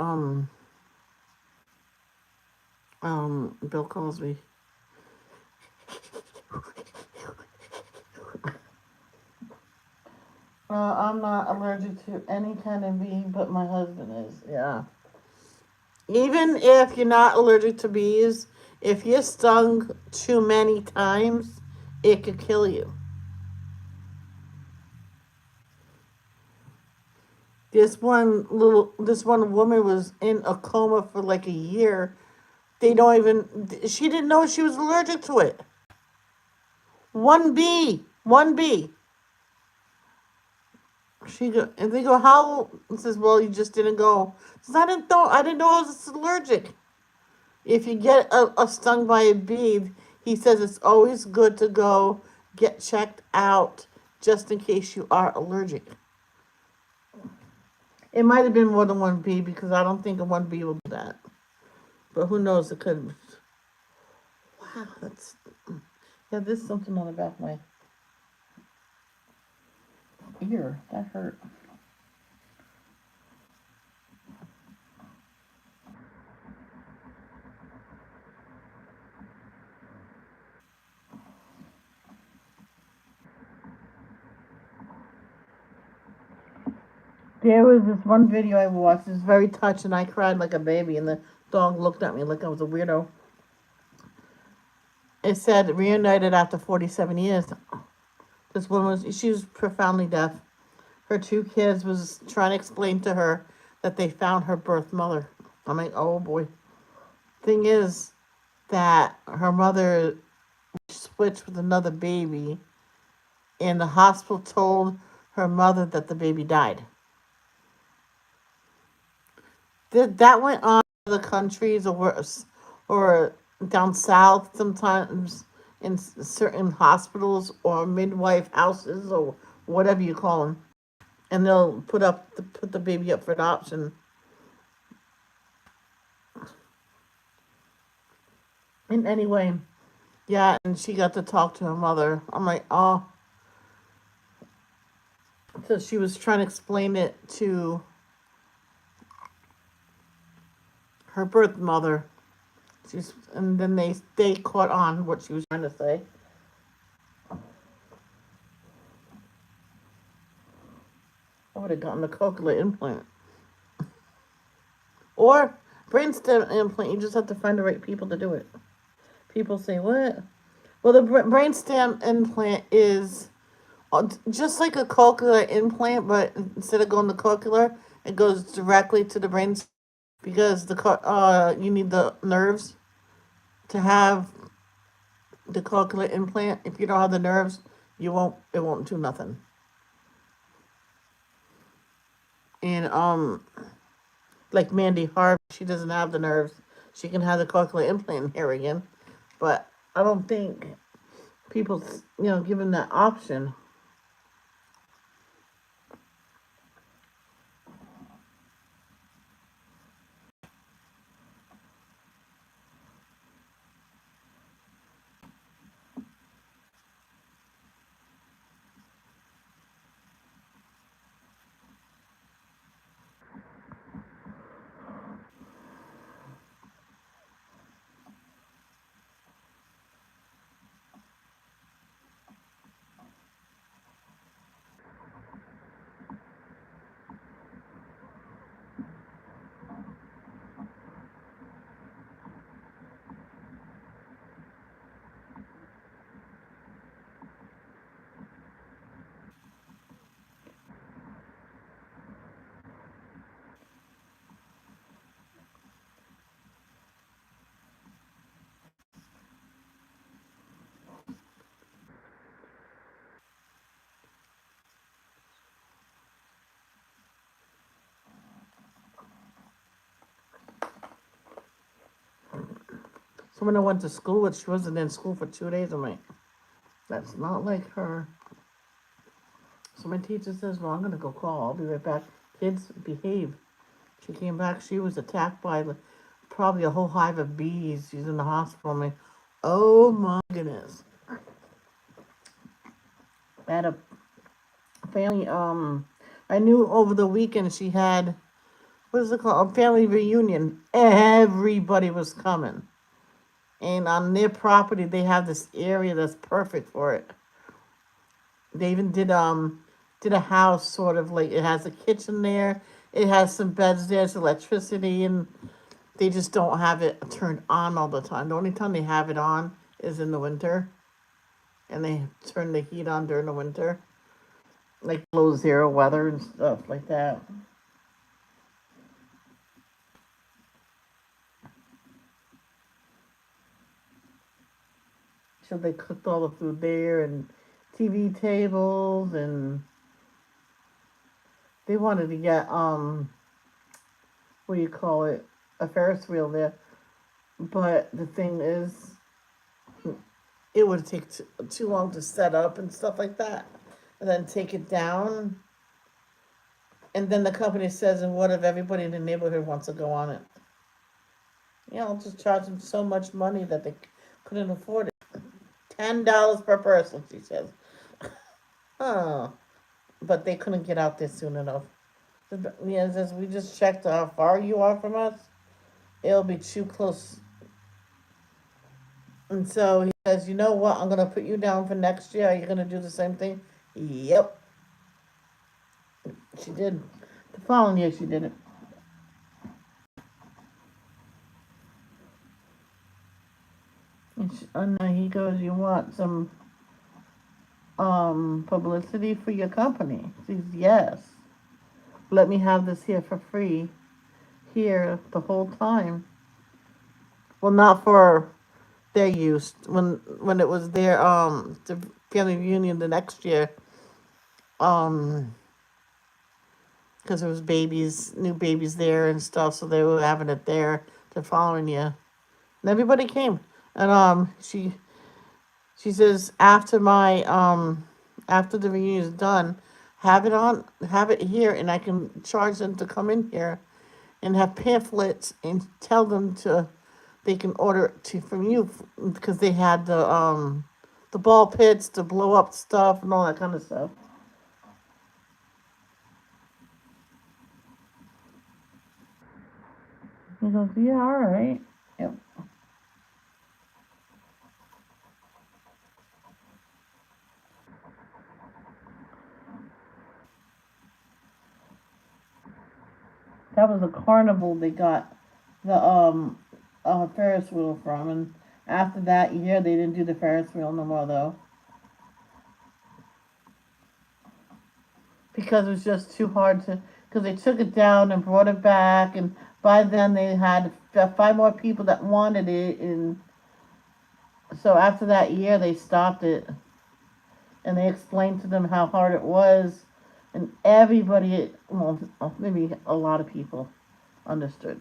Speaker 1: Bill Cosby. I'm not allergic to any kind of bee, but my husband is. Yeah. Even if you're not allergic to bees, if you're stung too many times, it could kill you. This one woman was in a coma for like a year. She didn't know she was allergic to it. One bee. And they go, how? He says, well, you just didn't go. Says, I didn't know I was allergic. If you get a stung by a bee, he says it's always good to go get checked out just in case you are allergic. It might have been more than one bee because I don't think one bee will do that. But who knows? It could. Wow, that's. Yeah, there's something on the back of my ear. That hurt. There was this one video I watched. It's very touching. I cried like a baby, and the dog looked at me like I was a weirdo. It said reunited after 47 years. This woman she was profoundly deaf. Her two kids was trying to explain to her that they found her birth mother. I'm like, oh boy. Thing is that her mother switched with another baby, and the hospital told her mother that the baby died. That went on in other countries or worse, or down south sometimes in certain hospitals or midwife houses or whatever you call them, and they'll put the baby up for adoption. And anyway, yeah, and she got to talk to her mother. I'm like, oh, so she was trying to explain it to her birth mother. And then they caught on what she was trying to say. I would have gotten the cochlear implant or brainstem implant. You just have to find the right people to do it. People say what? Well, the brainstem implant is just like a cochlear implant, but instead of going to cochlear, it goes directly to the brain because you need the nerves to have the cochlear implant. If you don't have the nerves, it won't do nothing. And like Mandy Harvey, she doesn't have the nerves. She can have the cochlear implant here again, but I don't think people, given that option. Someone I went to school with, she wasn't in school for 2 days. I'm like, that's not like her. So my teacher says, well, I'm going to go call. I'll be right back. Kids, behave. She came back. She was attacked by probably a whole hive of bees. She's in the hospital. I'm like, oh my goodness. I had a family, I knew over the weekend she had, what is it called? A family reunion. Everybody was coming. And on their property, they have this area that's perfect for it. They even did a house sort of like it has a kitchen there. It has some beds. There's electricity, and they just don't have it turned on all the time. The only time they have it on is in the winter, and they turn the heat on during the winter, like below zero weather and stuff like that. So they cooked all the food there and TV tables, and they wanted to get what do you call it, a Ferris wheel there. But the thing is, it would take too long to set up and stuff like that, and then take it down. And then the company says, and what if everybody in the neighborhood wants to go on it? I'll just charge them so much money that they couldn't afford it. $10 per person, she says. Oh, but they couldn't get out there soon enough. Yeah, it says we just checked how far you are from us. It'll be too close. And so he says, you know what? I'm gonna put you down for next year. Are you gonna do the same thing? Yep, she did. The following year, she did it. And then he goes, you want some publicity for your company? She says, yes. Let me have this here for free here the whole time. Well, not for their use. When it was their the family reunion the next year, um, because there was babies, new babies there and stuff, so they were having it there the following year, and everybody came. And she says after the reunion is done, have it here, and I can charge them to come in here and have pamphlets and tell them to they can order it from you because they had the ball pits, the blow up stuff, and all that kind of stuff. He goes, yeah, all right. Yep. That was a carnival they got the Ferris wheel from, and after that year they didn't do the Ferris wheel no more though because it was just too hard to because they took it down and brought it back, and by then they had five more people that wanted it, and so after that year they stopped it, and they explained to them how hard it was, and everybody, well, maybe a lot of people understood.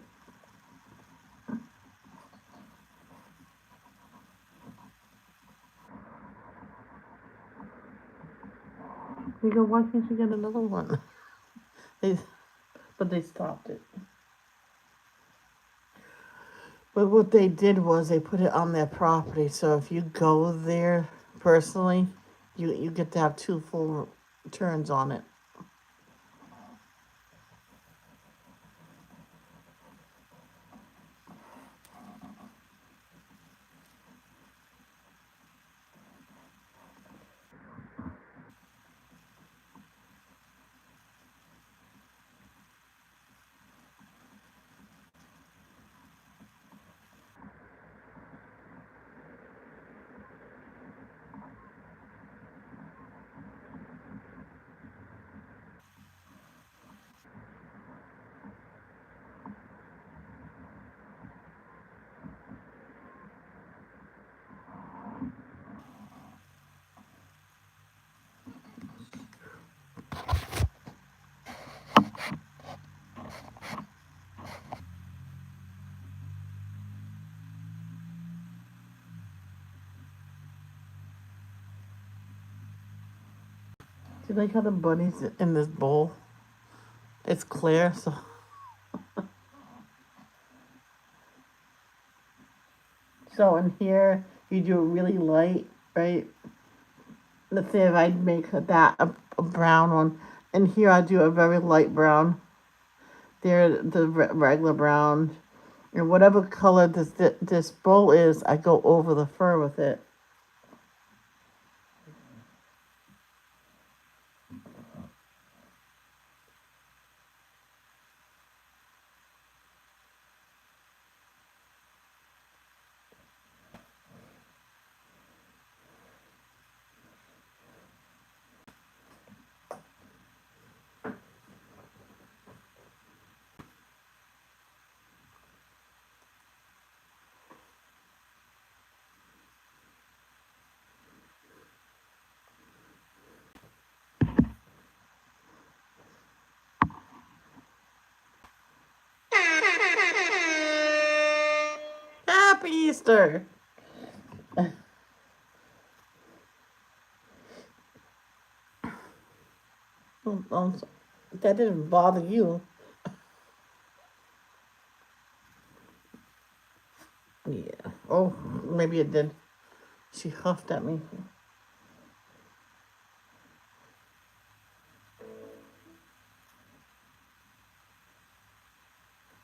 Speaker 1: We go, why can't you get another one? They, but they stopped it. But what they did was they put it on their property. So if you go there personally, you get to have two full turns on it. Do you like how the bunny's in this bowl? It's clear, so in here you do it really light, right? Let's say if I make that a brown one, and here I do a very light brown. There, the regular brown, and whatever color this bowl is, I go over the fur with it. Happy Easter! That didn't bother you. Yeah. Oh, maybe it did. She huffed at me.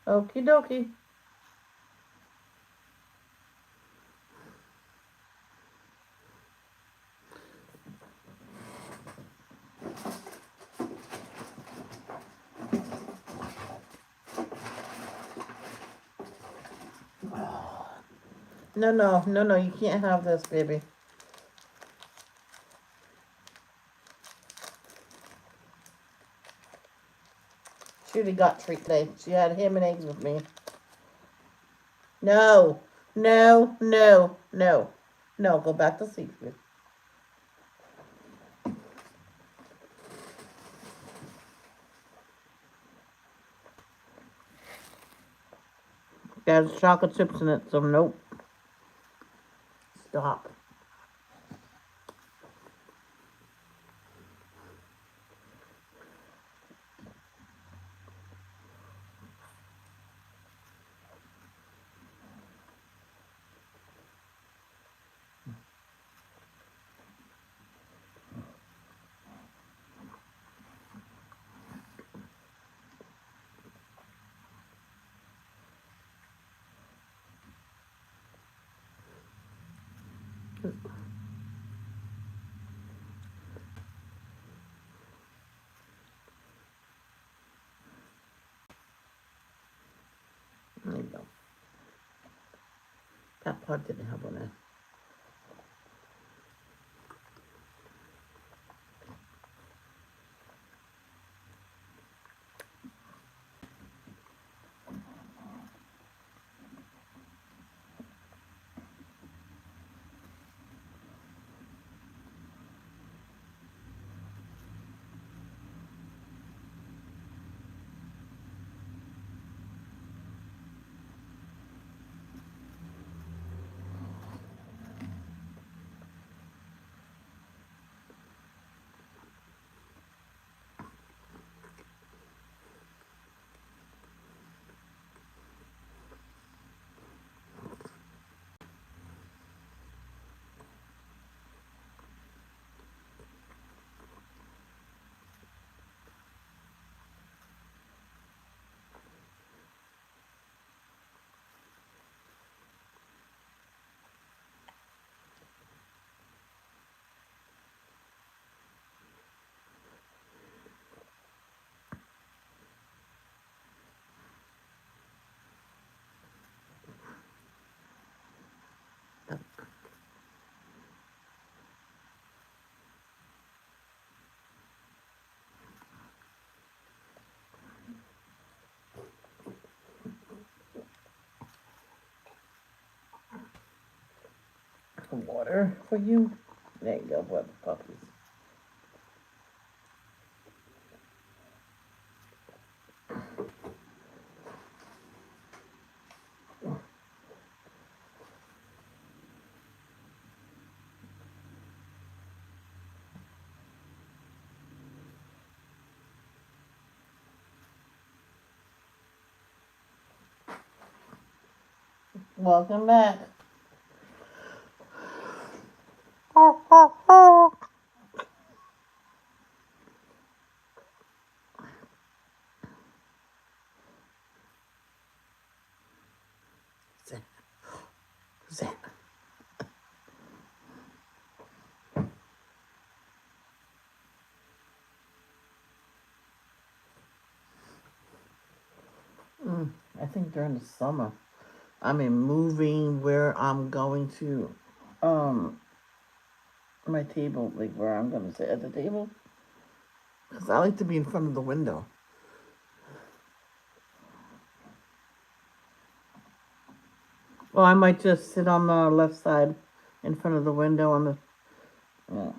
Speaker 1: Okie dokie. No, no, no, no, you can't have this, baby. She already got treat today. She had ham and eggs with me. No, No, no, no, no. Go back to sleep. There's chocolate chips in it, so nope. Stop. There you go. That part didn't have one in. Some water for you. There you go, for the puppies. Welcome back. Zap, zap. I think during the summer, moving where I'm going to, my table, like where I'm going to sit at the table, because I like to be in front of the window. Well, I might just sit on the left side in front of the window on the. Yeah.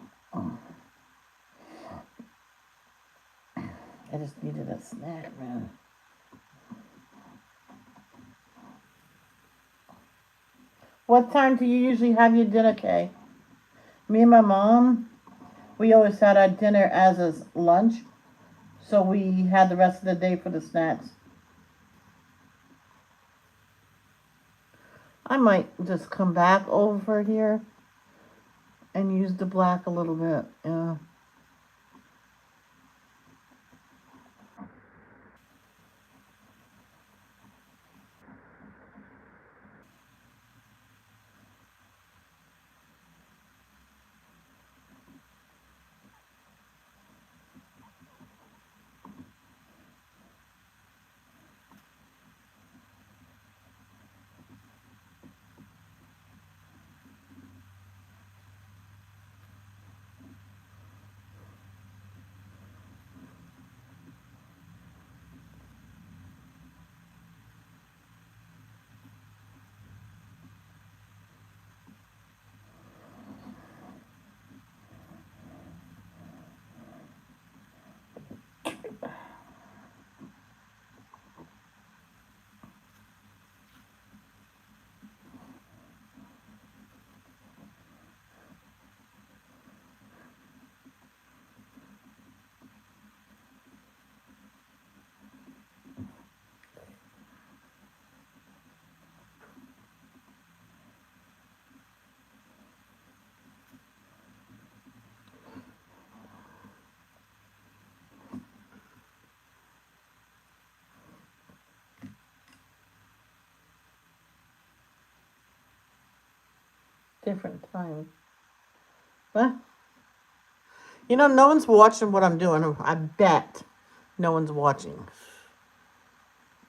Speaker 1: I just needed a snack, man. What time do you usually have your dinner, Kay? Me and my mom, we always had our dinner as a lunch, so we had the rest of the day for the snacks. I might just come back over here and use the black a little bit. Yeah. different time. What? You know, no one's watching what I'm doing. I bet no one's watching.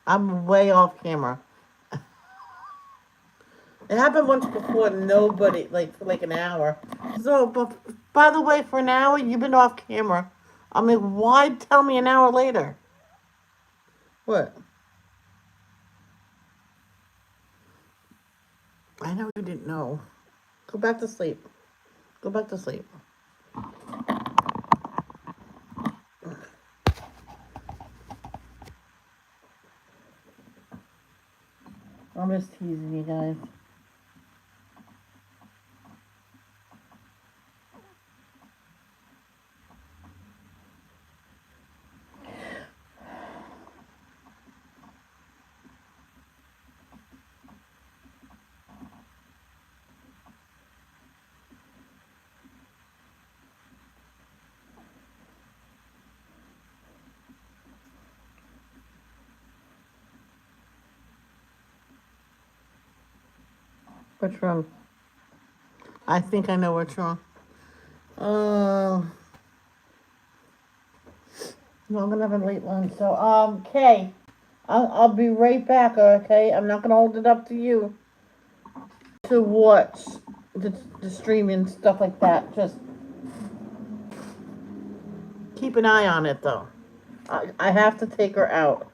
Speaker 1: I'm way off camera. It happened once before. Nobody, like, for like an hour. So, but by the way, for an hour, you've been off camera. I mean, why tell me an hour later? What? I know you didn't know. Go back to sleep. Go back to sleep. I'm just teasing you guys. What's wrong? I think I know what's wrong. No, I'm gonna have a late lunch. So, Kay, I'll be right back. Okay, I'm not gonna hold it up to you to watch the stream and stuff like that. Just keep an eye on it, though. I have to take her out.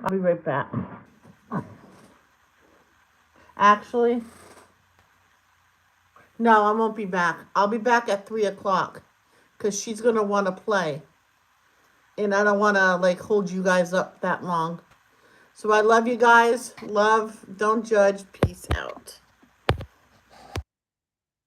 Speaker 1: I'll be right back. Actually, no, I won't be back. I'll be back at 3 o'clock because she's gonna want to play, and I don't want to like hold you guys up that long. So I love you guys. Love. Don't judge. Peace out.